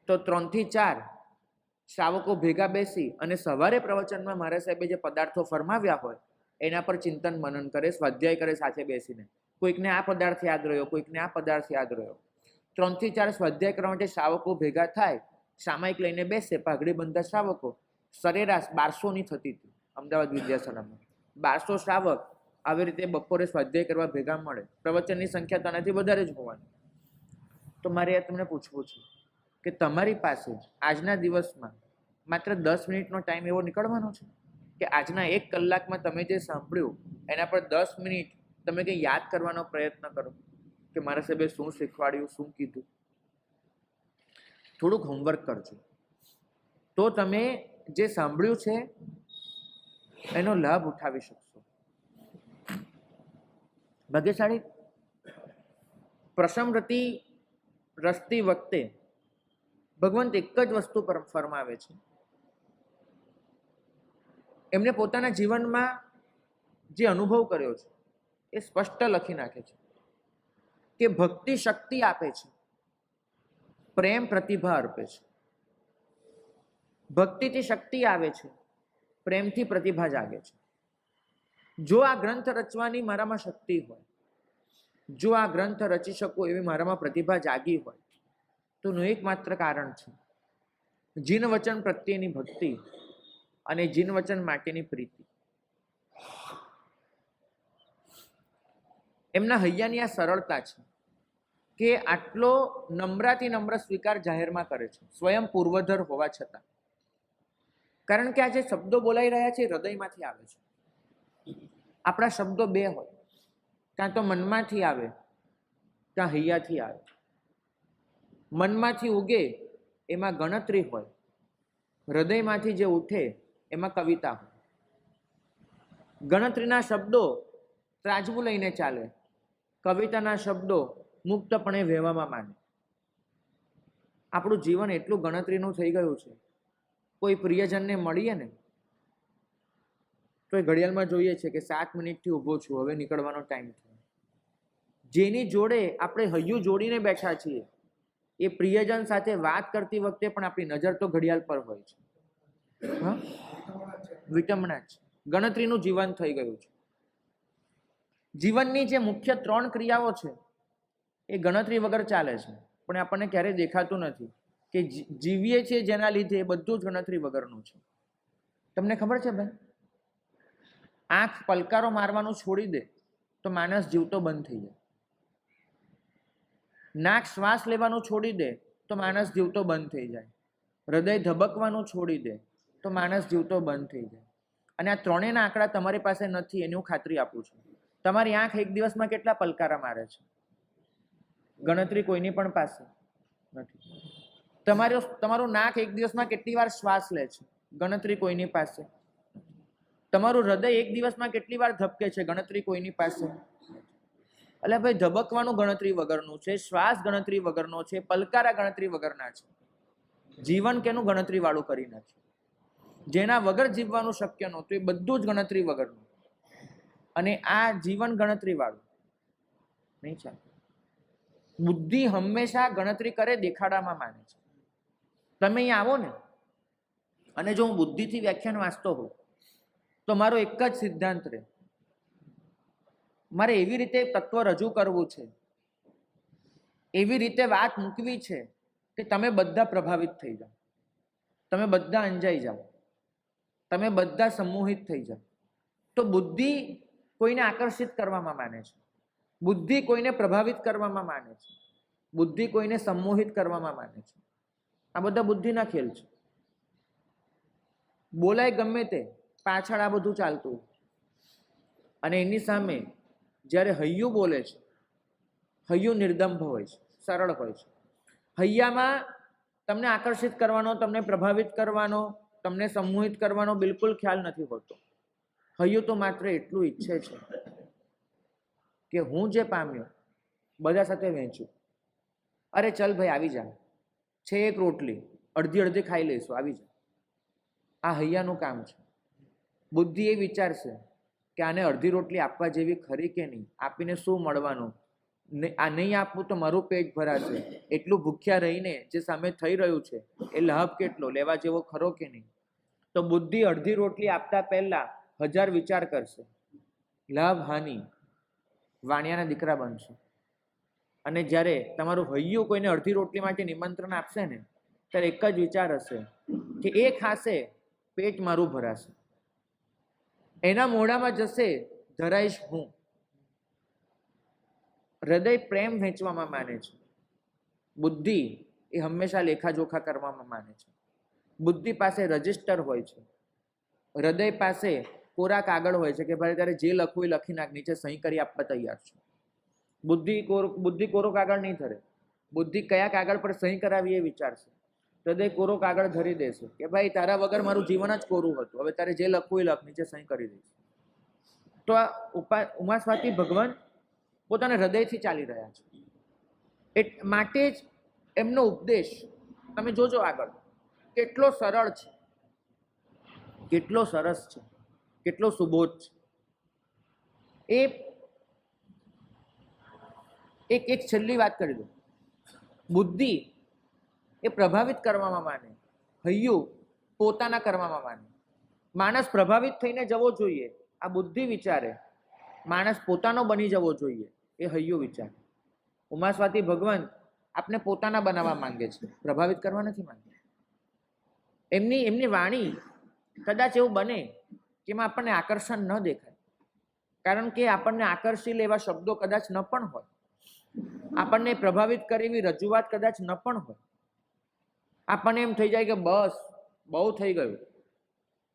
તો 3 થી 4 શ્રાવકો ભેગા બેસી અને સવારે પ્રવચનમાં મહારાજ સાહેબે જે પદાર્થો ફરમાવ્યા હોય એના પર ચિંતન મનન કરે, સ્વાધ્યાય કરે સાથે બેસીને. કોઈકને આ પદાર્થ યાદ રહ્યો, કોઈકને આ પદાર્થ યાદ રહ્યો. 3 થી 4 સ્વાધ્યાય કરવા માટે શ્રાવકો ભેગા થાય, સામાયિક લઈને બેસે, પાઘડી બંધા શ્રાવકો. સરેરાશ 1200ની થતી હતી અમદાવાદ વિદ્યાશાળામાં. 1200 શ્રાવક આવી રીતે બપોરે સ્વાધ્યાય કરવા ભેગા મળે. પ્રવચનની સંખ્યા તેનાથી વધારે જ હોવાની. તો મારે તમને પૂછવું છે કે તમારી પાસે આજના દિવસમાં માત્ર 10 મિનિટનો ટાઈમ એવો નીકળવાનો છે કે આજના 1 કલાકમાં તમે જે સાંભળ્યું એના પર 10 મિનિટ તમે કંઈ યાદ કરવાનો પ્રયત્ન કરો કે મારા સાહેબે શું શીખવાડ્યું, શું કીધું. થોડુંક હોમવર્ક કરજો તો તમે જે સાંભળ્યું છે એનો લાભ ઉઠાવી શકશો. ભાગ્યશાળી પ્રસમરતિ રસતી વખતે ભગવંત એક જ વસ્તુ પર ફરમાવે છે. એમને પોતાના જીવનમાં જે અનુભવ કર્યો છે એ સ્પષ્ટ લખી નાખે છે કે ભક્તિ શક્તિ આપે છે, પ્રેમ પ્રતિભા અર્પે છે. ભક્તિથી શક્તિ આવે છે, પ્રેમથી પ્રતિભા જાગે છે. જો આ ગ્રંથ રચવાની મારામાં શક્તિ હોય, જો આ ગ્રંથ રચી શકું એવી મારામાં પ્રતિભા જાગી હોય, તો એનું એકમાત્ર કારણ છે જીન વચન પ્રત્યેની ભક્તિ અને જીન વચન માટેની પ્રીતિ. એમના હૈયાની આ સરળતા છે કે આટલો નમ્રાથી નમ્ર સ્વીકાર જાહેરમાં કરે છે, સ્વયં પૂર્વધર હોવા છતાં. કારણ કે આ જે શબ્દો બોલાઈ રહ્યા છે એ હૃદયમાંથી આવે છે. આપણા શબ્દો બે હોય, કાં તો મનમાંથી આવે કાં હૈયાથી આવે. મનમાંથી ઉગે એમાં ગણતરી હોય, હૃદયમાંથી જે ઉઠે એમાં કવિતા હોય. ગણતરીના શબ્દો ત્રાજવું લઈને ચાલે, કવિતાના શબ્દો મુક્તપણે વહેવામાં માને. આપણું જીવન એટલું ગણતરીનું થઈ ગયું છે. કોઈ પ્રિયજનને મળીએ ને તો એ ઘડિયાળમાં જોઈએ છે કે 7 મિનિટથી ઊભો છું, હવે નીકળવાનો ટાઈમ થયો. જેની જોડે આપણે હૈયું જોડીને બેઠા છીએ એ પ્રિયજન સાથે વાત કરતી વખતે પણ આપણી નજર તો ઘડિયાળ પર હોય છે. હા, વિટમણા છે. ગણતરીનું જીવન થઈ ગયું છે. જીવનની જે મુખ્ય 3 ક્રિયાઓ છે એ ગણતરી વગર ચાલે છે, પણ આપણને ક્યારેય દેખાતું નથી કે જીવીએ છીએ જેના લીધે એ બધું જ ગણતરી વગરનું છે. તમને ખબર છે ભાઈ, આંખ પલકારો મારવાનું છોડી દે તો માણસ જીવતો બંધ થઈ જાય. નાક શ્વાસ લેવાનું છોડી દે તો માણસ જીવતો બંધ થઈ જાય. હૃદય ધબકવાનું છોડી દે તો માણસ જીવતો બંધ થઈ જાય. અને આ ત્રણેયના આંકડા તમારી પાસે નથી એની હું ખાતરી આપું છું. તમારી આંખ એક દિવસમાં કેટલા પલકારા મારે છે ગણતરી કોઈની પણ પાસે નથી. તમારું નાક એક દિવસમાં કેટલી વાર શ્વાસ લે છે ગણતરી કોઈની પાસે. તમારું હૃદય એક દિવસમાં કેટલી વાર ધબકે છે ગણતરી કોઈની પાસે. એટલે ભાઈ ધબકવાનું ગણતરી વગરનું છે, શ્વાસ ગણતરી વગરનો છે, પલકારા ગણતરી વગરના છે. જીવન કેનું ગણતરી વાળું કરી નાખ્યું. જેના વગર જીવવાનું શક્ય નહોતું એ બધું જ ગણતરી વગરનું. અને આ જીવન ગણતરી વાળું નહીં ચાલે. બુદ્ધિ હંમેશા ગણતરી કરે, દેખાડામાં માને છે. તમે અહીંયા આવો ને અને જો હું બુદ્ધિથી વ્યાખ્યાન વાંચતો હોઉં તો મારો એક જ સિદ્ધાંત રહે, મારે એવી રીતે તત્વ રજૂ કરવું છે, એવી રીતે વાત મૂકવી છે કે તમે બધા પ્રભાવિત થઈ જાઓ, તમે બધા અંજાઈ જાઓ, તમે બધા સંમોહિત થઈ જાઓ. તો બુદ્ધિ કોઈને આકર્ષિત કરવામાં માને છે, બુદ્ધિ કોઈને પ્રભાવિત કરવામાં માને છે, બુદ્ધિ કોઈને સંમોહિત કરવામાં માને છે. આ બધા બુદ્ધિના ખેલ છે. બોલાય ગમે તે, પાછળ આ બધું ચાલતું. અને એની સામે જ્યારે હૈયું બોલે છે, હૈયું નિર્દંભ હોય છે, સરળ હોય છે. હૈયામાં તમને આકર્ષિત કરવાનો, તમને પ્રભાવિત કરવાનો, તમને સંમોહિત કરવાનો બિલકુલ ખ્યાલ નથી હોતો. હૈયું તો માત્ર એટલું ઈચ્છે છે કે હું જે પામ્યો બધા સાથે વહેંચું. અરે ચલ ભાઈ આવી જા, છે એક રોટલી, અડધી અડધી ખાઈ લઈશું, આવી જા. આ હૈયાનું કામ છે. બુદ્ધિ એ વિચારશે કે આને અડધી રોટલી આપવા જેવી ખરી કે નહીં, આપીને શું મળવાનું, આ નહીં આપવું તો મારું પેટ ભરાશે, એટલું ભૂખ્યા રહીને જે સામે થઈ રહ્યું છે એ લાભ કેટલો, લેવા જેવો ખરો કે નહીં. તો બુદ્ધિ અડધી રોટલી આપતા પહેલા 1000 વિચાર કરશે, લાભ હાનિ, વાણિયાના દીકરા બનશો. અને જ્યારે તમારું હૈયું કોઈને અડધી રોટલી માટે નિમંત્રણ આપશે ને, ત્યારે એક જ વિચાર હશે કે એ ખાશે પેટ મારું ભરાશે, એના મોઢામાં જશે ધરાઈશ હું. હૃદય પ્રેમ વહેંચવામાં માને છે, બુદ્ધિ એ હંમેશા લેખાજોખા કરવામાં માને છે. બુદ્ધિ પાસે રજિસ્ટર હોય છે, હૃદય પાસે કોરા કાગળ હોય છે કે ભાઈ તારે જે લખવું એ લખી નાખ, નીચે સહી કરી આપવા તૈયાર છું. બુદ્ધિ કોરો કાગળ નહીં ધરે. બુદ્ધિ કયા કાગળ પર સહી કરાવી એ વિચારશે. હૃદય કોરો કાગળ ધરી દેશે કે ભાઈ તારા વગર મારું જીવન જ કોરું હતું, હવે તારે જે લખવું એ લખ, નીચે સહી કરી દઈશ. તો આ ઉમાસ્વાતી ભગવાન પોતાના હૃદયથી ચાલી રહ્યા છે. માટે જ એમનો ઉપદેશ તમે જોજો આગળ કેટલો સરળ છે, કેટલો સરસ છે, કેટલો સુબોધ છે. એક છેલ્લી વાત કરી દઉં. બુદ્ધિ એ પ્રભાવિત કરવામાં માને, હૈયું પોતાના કરવામાં માને. માણસ પ્રભાવિત થઈને જવો જોઈએ, આ બુદ્ધિ વિચારે. માણસ પોતાનો બની જવો જોઈએ, એ હૈયું વિચારે. ઉમાસ્વાતી ભગવાન આપને પોતાના બનાવવા માંગે છે, પ્રભાવિત કરવા નથી માંગતા. એમની વાણી કદાચ એવું બને કે એમાં આપણને આકર્ષણ ન દેખાય, કારણ કે આપણને આકર્ષી લેવા શબ્દો કદાચ ન પણ હોય, આપણને પ્રભાવિત કરે એવી રજૂઆત કદાચ ન પણ હોય. આપણને એમ થઈ જાય કે બસ બહુ થઈ ગયું,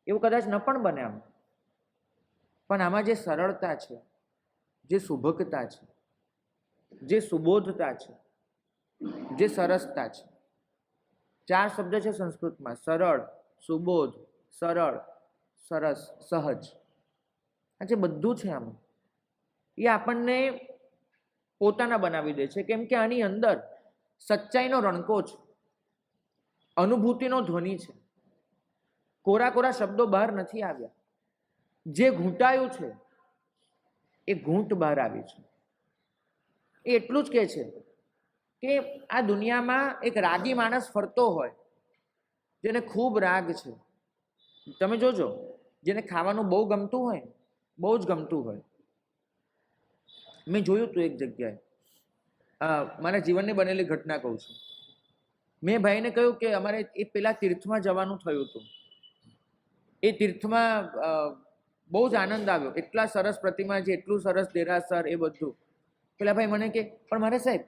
એવું કદાચ ન પણ બને આમ. પણ આમાં જે સરળતા છે, જે સુભગતા છે, જે સુબોધતા છે, જે સરસતા છે, 4 શબ્દ છે સંસ્કૃતમાં: સરળ, સુબોધ, સરળ, સરસ, સહજ. આ જે બધું છે આમાં, એ આપણને પોતાના બનાવી દે છે. કેમ કે આની અંદર સચ્ચાઈનો રણકો છે, અનુભૂતિનો ધ્વનિ છે. કોરા કોરા શબ્દો બહાર નથી આવ્યા, જે ઘૂંટાયું છે એ ઘૂંટ બહાર આવી છે. એ એટલું જ કહે છે કે આ દુનિયામાં એક રાગી માણસ ફરતો હોય, જેને ખૂબ રાગ છે. તમે જોજો, જેને ખાવાનું બહુ ગમતું હોય, બહુ જ ગમતું હોય. મેં જોયું હતું એક જગ્યાએ, મારા જીવનની બનેલી ઘટના કહું છું. મેં ભાઈને કહ્યું કે અમારે એ પેલા તીર્થમાં જવાનું થયું હતું. એ તીર્થમાં બહુ જ આનંદ આવ્યો, એટલા સરસ પ્રતિમાજી, એટલું સરસ દેરાસર, એ બધું. પેલા ભાઈ મને કે પણ મારે સાહેબ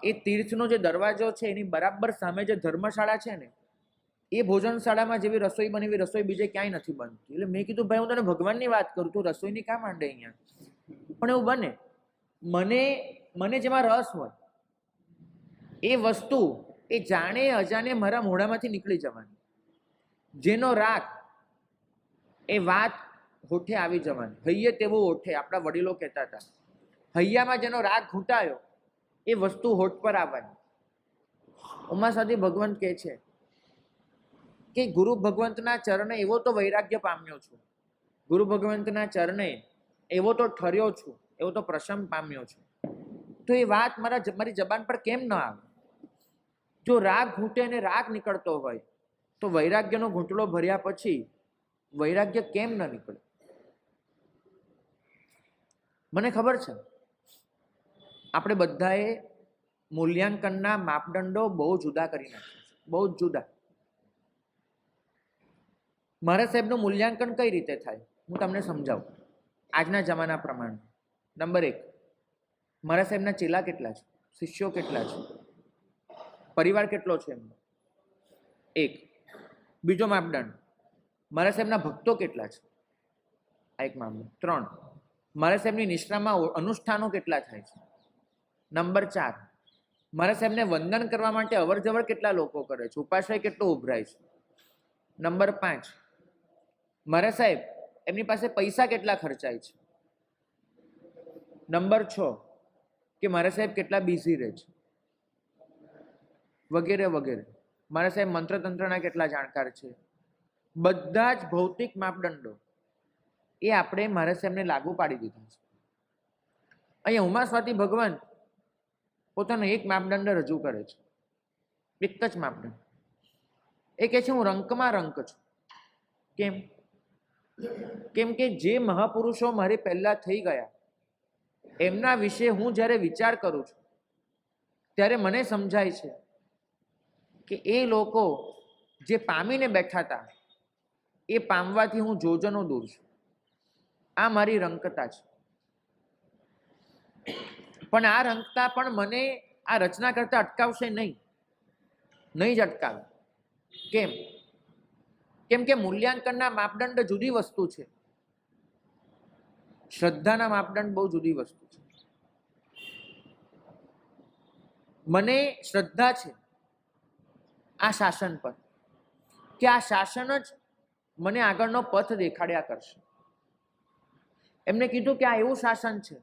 એ તીર્થનો જે દરવાજો છે એની બરાબર સામે જે ધર્મશાળા છે ને, એ ભોજનશાળામાં જેવી રસોઈ બને એવી રસોઈ બીજે ક્યાંય નથી બનતી. એટલે મેં કીધું ભાઈ હું તને ભગવાનની વાત કરું, તું રસોઈની કાં માંડે અહીંયા? પણ એવું બને, મને જેમાં રસ હોય એ વસ્તુ એ જાણે અજાણે મારા મોઢામાંથી નીકળી જવાની. જેનો રાગ એ વાત હોઠે આવી જવાની. હૈયે તેવું ઓઠે, આપણા વડીલો કહેતા હતા. હૈયામાં જેનો રાગ ઘૂંટાયો એ વસ્તુ હોઠ પર આવવાની. ઉમાસ્વાતી ભગવંત કહે છે કે ગુરુ ભગવંતના ચરણે એવો તો વૈરાગ્ય પામ્યો છું, ગુરુ ભગવંતના ચરણે એવો તો ઠર્યો છું, એવો તો પ્રશમ પામ્યો છું. તો એ વાત મારી જબાન પર કેમ ન આવે? જો રાગ ઘૂંટે અને રાગ નીકળતો હોય તો વૈરાગ્યનો ઘૂંટડો ભર્યા પછી વૈરાગ્ય કેમ ન નીકળે? મને ખબર છે આપણે બધાએ મૂલ્યાંકનના માપદંડો બહુ જુદા કરી નાખ્યા છે, બહુ જ જુદા. મારા સાહેબનું મૂલ્યાંકન કઈ રીતે થાય હું તમને સમજાવું. આજના જમાના પ્રમાણે નંબર 1, મારા સાહેબના ચેલા કેટલા છે, શિષ્યો કેટલા છે, પરિવાર કેટલો છે એમનો, 1. બીજો માપદંડ, મારા સાહેબના ભક્તો કેટલા છે, આ એક મામલો. 3, મારા સાહેબની નિષ્ઠામાં અનુષ્ઠાનો કેટલા થાય છે. નંબર 4, મારા સાહેબને વંદન કરવા માટે અવર જવર કેટલા લોકો કરે છે, ઉપાશ્રય કેટલો ઉભરાય છે. નંબર 5, મારા સાહેબ એમની પાસે પૈસા કેટલા ખર્ચાય છે. નંબર 6, કે મારા સાહેબ કેટલા બિઝી રહે છે, વગેરે વગેરે. મારા સાહેબ મંત્રતંત્રના કેટલા જાણકાર છે. બધા જ ભૌતિક માપદંડો એ આપણે મારા સાહેબને લાગુ પાડી દીધા છે. અહીંયા ઉમાસ્વાતી ભગવાન પોતાનો એક માપદંડ રજૂ કરે છે, એક જ માપદંડ. એ કહે છે હું રંકમાં રંક છું. કેમ? કેમ કે જે મહાપુરુષો મારી પહેલા થઈ ગયા એમના વિશે હું જ્યારે વિચાર કરું છું ત્યારે મને સમજાય છે કે એ લોકો જે પામીને બેઠા હતા એ પામવાથી હું જોજનો દૂર છું. આ મારી રંકતા છે. પણ આ રંકતા પણ મને આ રચના કરતા અટકાવશે નહીં જ અટકાવે. કેમ? કેમ કે મૂલ્યાંકનના માપદંડ જુદી વસ્તુ છે, શ્રદ્ધાના માપદંડ બહુ જુદી વસ્તુ છે. મને શ્રદ્ધા છે આ શાસન પર કે આ શાસન જ મને આગળનો પથ દેખાડ્યા કરશે. એમને કીધું કે આ એવું શાસન છે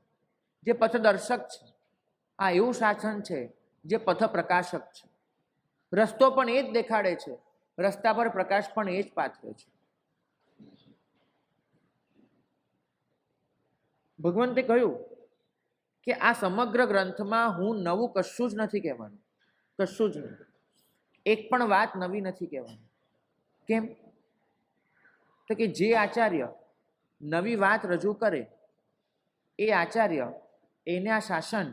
જે પથદર્શક છે, આ એવું શાસન છે જે પથ પ્રકાશક છે. રસ્તો પણ એ જ દેખાડે છે, રસ્તા પર પ્રકાશ પણ એ જ પાથરે છે. ભગવંતે કહ્યું કે આ સમગ્ર ગ્રંથમાં હું નવું કશું જ નથી કહેવાનું, કશું જ નહીં. એક પણ વાત નવી નથી કહેવાની. કેમ? તો કે જે આચાર્ય નવી વાત રજૂ કરે એ આચાર્ય એને આ શાસન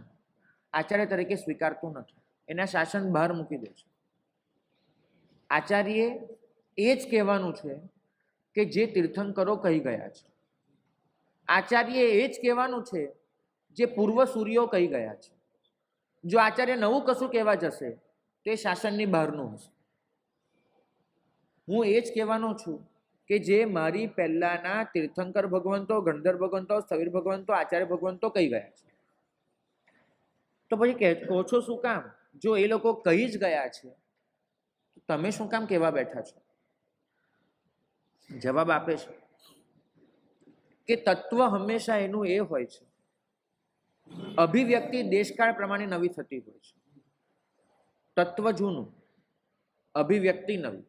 આચાર્ય તરીકે સ્વીકારતું નથી, એના શાસન બહાર મૂકી દે છે. આચાર્યે એ જ કહેવાનું છે કે જે તીર્થંકરો કહી ગયા છે. આચાર્યએ એ જ કહેવાનું છે જે પૂર્વ સૂર્યો કહી ગયા છે. જો આચાર્ય નવું કશું કહેવા જશે તો એ શાસનની બહારનું હશે. હું એ જ કહેવાનો છું કે જે મારી પહેલાના તીર્થંકર ભગવંતો, ગણધર ભગવંતો, સ્થવિર ભગવંતો, આચાર્ય ભગવંતો કહી ગયા છે. તો પછી કહો છો શું કામ? જો એ લોકો કહી જ ગયા છે તો તમે શું કામ કહેવા બેઠા છો? જવાબ આપે છે કે તત્વ હંમેશા એનું એ હોય છે, અભિવ્યક્તિ દેશકાળ પ્રમાણે નવી થતી હોય છે. તત્વ જૂનું, અભિવ્યક્તિ નવી.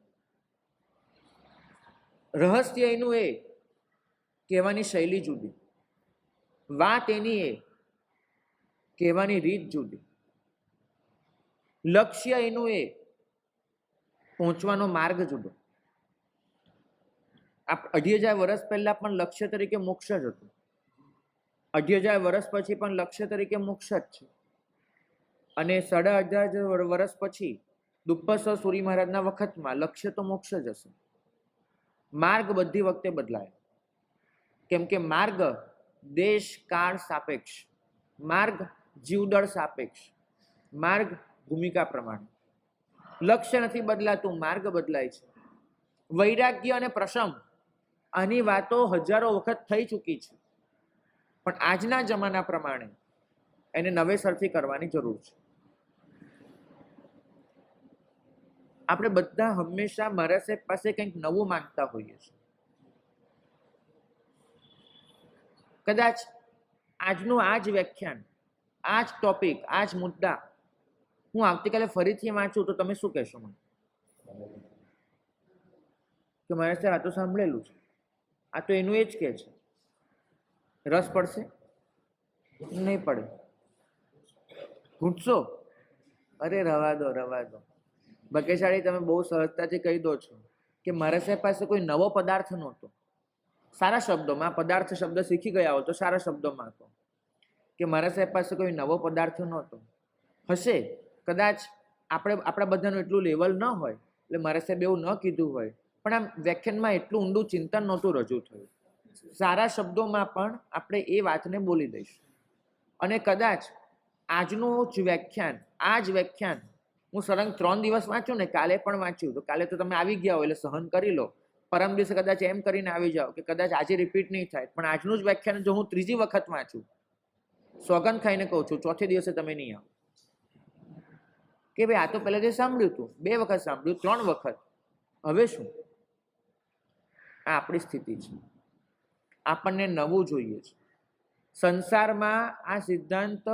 રહસ્ય એનું એ કહેવાની શૈલી જુદી, વાત એની એ કહેવાની રીત જુદી, લક્ષ્ય એનું એ પહોંચવાનો માર્ગ જુદો. 2500 વર્ષ પહેલા પણ લક્ષ્ય તરીકે મોક્ષ જ હતું, 2500 વર્ષ પછી પણ લક્ષ્ય તરીકે મોક્ષ જ છે. અને 18,500 વર્ષ પછી દુપ્પસર સૂરી મહારાજના વખતમાં લક્ષ્ય તો મોક્ષ જ હશે. માર્ગ બધી વખતે બદલાય, કેમ કે માર્ગ દેશ કાળ સાપેક્ષ, માર્ગ જીવદળ સાપેક્ષ, માર્ગ ભૂમિકા પ્રમાણે. લક્ષ્ય નથી બદલાતું, માર્ગ બદલાય છે. વૈરાગ્ય અને પ્રશમ આની વાતો હજારો વખત થઈ ચૂકી છે, પણ આજના જમાના પ્રમાણે એને નવેસરથી કરવાની જરૂર છે. આપણે બધા હંમેશા મારા સાહેબ પાસે કંઈક નવું માંગતા હોઈએ છીએ. કદાચ આજનું આ જ વ્યાખ્યાન, આ જ ટોપિક, આ જ મુદ્દા હું આવતીકાલે ફરીથી વાંચું તો તમે શું કહેશો મને? કે મારા સાહેબ આ તો સાંભળેલું છે, આ તો એનું એ જ કહે છે. રસ પડશે? નહીં પડે. ઘૂંટશો? અરે રવા દો, રવા દો. બકેશાળી તમે બહુ સહજતાથી કહી દો છો કે મારા સાહેબ પાસે કોઈ નવો પદાર્થ નહોતો. સારા શબ્દોમાં, પદાર્થ શબ્દ શીખી ગયા હો તો સારા શબ્દોમાં હતો કે મારા સાહેબ પાસે કોઈ નવો પદાર્થ નહોતો. હશે કદાચ આપણા બધાનું એટલું લેવલ ન હોય એટલે મારા સાહેબ એવું ન કીધું હોય, પણ આમ વ્યાખ્યાનમાં એટલું ઊંડું ચિંતન નહોતું રજૂ થયું. સારા શબ્દોમાં પણ આપણે એ વાતને બોલી દઈશું. અને કદાચ આજનું જ વ્યાખ્યાન, આ જ વ્યાખ્યાન હું સળંગ 3 દિવસ વાંચ્યું ને, કાલે પણ વાંચ્યું, તો કાલે તો તમે આવી ગયા હો એટલે સહન કરી લો. પરમ દિવસે કદાચ એમ કરીને આવી જાઓ કે કદાચ આજે રિપીટ નહીં થાય, પણ આજનું જ વ્યાખ્યાન જો હું 3જી વખત વાંચું, સોગંદ ખાઈને કહું છું 4થે દિવસે તમે નહીં આવો કે ભાઈ આ તો પહેલાથી સાંભળ્યું હતું, 2 વખત સાંભળ્યું, 3 વખત, હવે શું? આ આપણી સ્થિતિ છે. આપણને નવું જોઈએ છે. સંસારમાં આ સિદ્ધાંત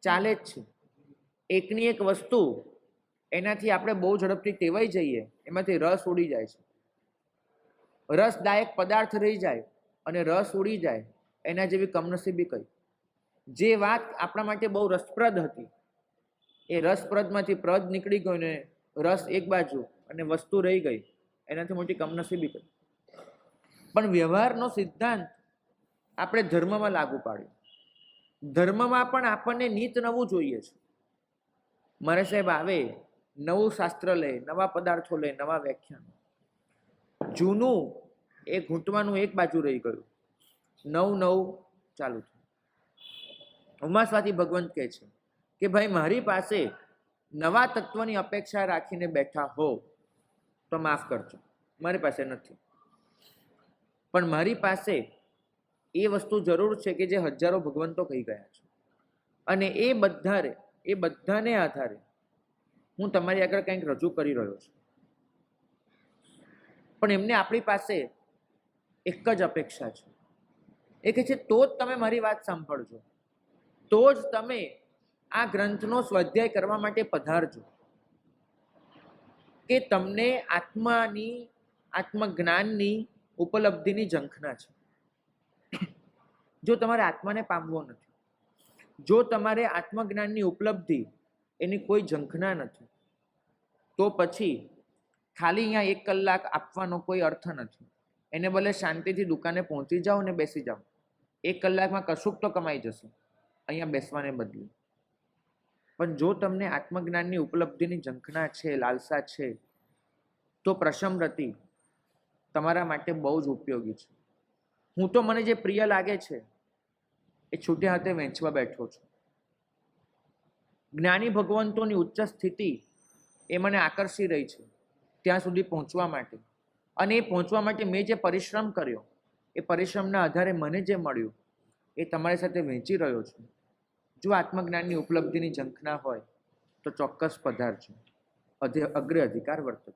ચાલે જ છે. એકની એક વસ્તુ એનાથી આપણે બહુ ઝડપથી ટેવાઈ જઈએ, એમાંથી રસ ઉડી જાય છે. રસદાયક પદાર્થ રહી જાય અને રસ ઉડી જાય એના જેવી કમનસીબી કઈ? જે વાત આપણા માટે બહુ રસપ્રદ હતી એ રસપ્રદમાંથી પ્રદ નીકળી ગયો ને રસ એક બાજુ અને વસ્તુ રહી ગઈ, એનાથી મોટી કમનસીબી કઈ? પણ વ્યવહારનો સિદ્ધાંત આપણે ધર્મમાં લાગુ પાડ્યો. ધર્મમાં પણ આપણને નીત નવું જોઈએ છે. મારે સાહેબ આવે, નવું શાસ્ત્ર લે, નવા પદાર્થો લે, નવા વ્યાખ્યાન. જૂનું એ ઘૂંટવાનું એક બાજુ રહી ગયું, નવું ચાલુ થયું. ઉમાસ્વાતી ભગવંત કહે છે કે ભાઈ મારી પાસે નવા તત્વની અપેક્ષા રાખીને બેઠા હો તો માફ કરજો, મારી પાસે નથી. પણ મારી પાસે એ વસ્તુ જરૂર છે કે જે હજારો ભગવંતો કહી ગયા છે, અને એ બધાને આધારે હું તમારી આગળ કંઈક રજૂ કરી રહ્યો છું. પણ એમને આપણી પાસે એક જ અપેક્ષા છે, એ કહે છે તો જ તમે મારી વાત સાંભળજો, તો જ તમે આ ગ્રંથનો સ્વાધ્યાય કરવા માટે પધારજો, કે તમને આત્મજ્ઞાનની ઉપલબ્ધિની ઝંખના છે. જો તમારે આત્માને પામવો નથી, જો તમારે આત્મજ્ઞાનની ઉપલબ્ધિ એની કોઈ ઝંખના નથી, તો પછી ખાલી અહીંયા 1 કલાક આપવાનો કોઈ અર્થ નથી. એને ભલે શાંતિથી દુકાને પહોંચી જાઓ ને બેસી જાઓ, 1 કલાકમાં કશુંક તો કમાઈ જશે અહીંયા બેસવાને બદલે. પણ જો તમને આત્મજ્ઞાનની ઉપલબ્ધિની ઝંખના છે, લાલસા છે, તો પ્રશમરતિ તમારા માટે બહુ જ ઉપયોગી છે. હું તો મને જે પ્રિય લાગે છે એ છૂટે હાથે વહેંચવા બેઠો છું. જ્ઞાની ભગવંતોની ઉચ્ચ સ્થિતિ એ મને આકર્ષી રહી છે ત્યાં સુધી પહોંચવા માટે. અને એ પહોંચવા માટે મેં જે પરિશ્રમ કર્યો, એ પરિશ્રમના આધારે મને જે મળ્યું એ તમારી સાથે વહેંચી રહ્યો છું. જો આત્મજ્ઞાનની ઉપલબ્ધિની ઝંખના હોય તો ચોક્કસ પધારજો, અગ્ર અધિકાર વર્તજો.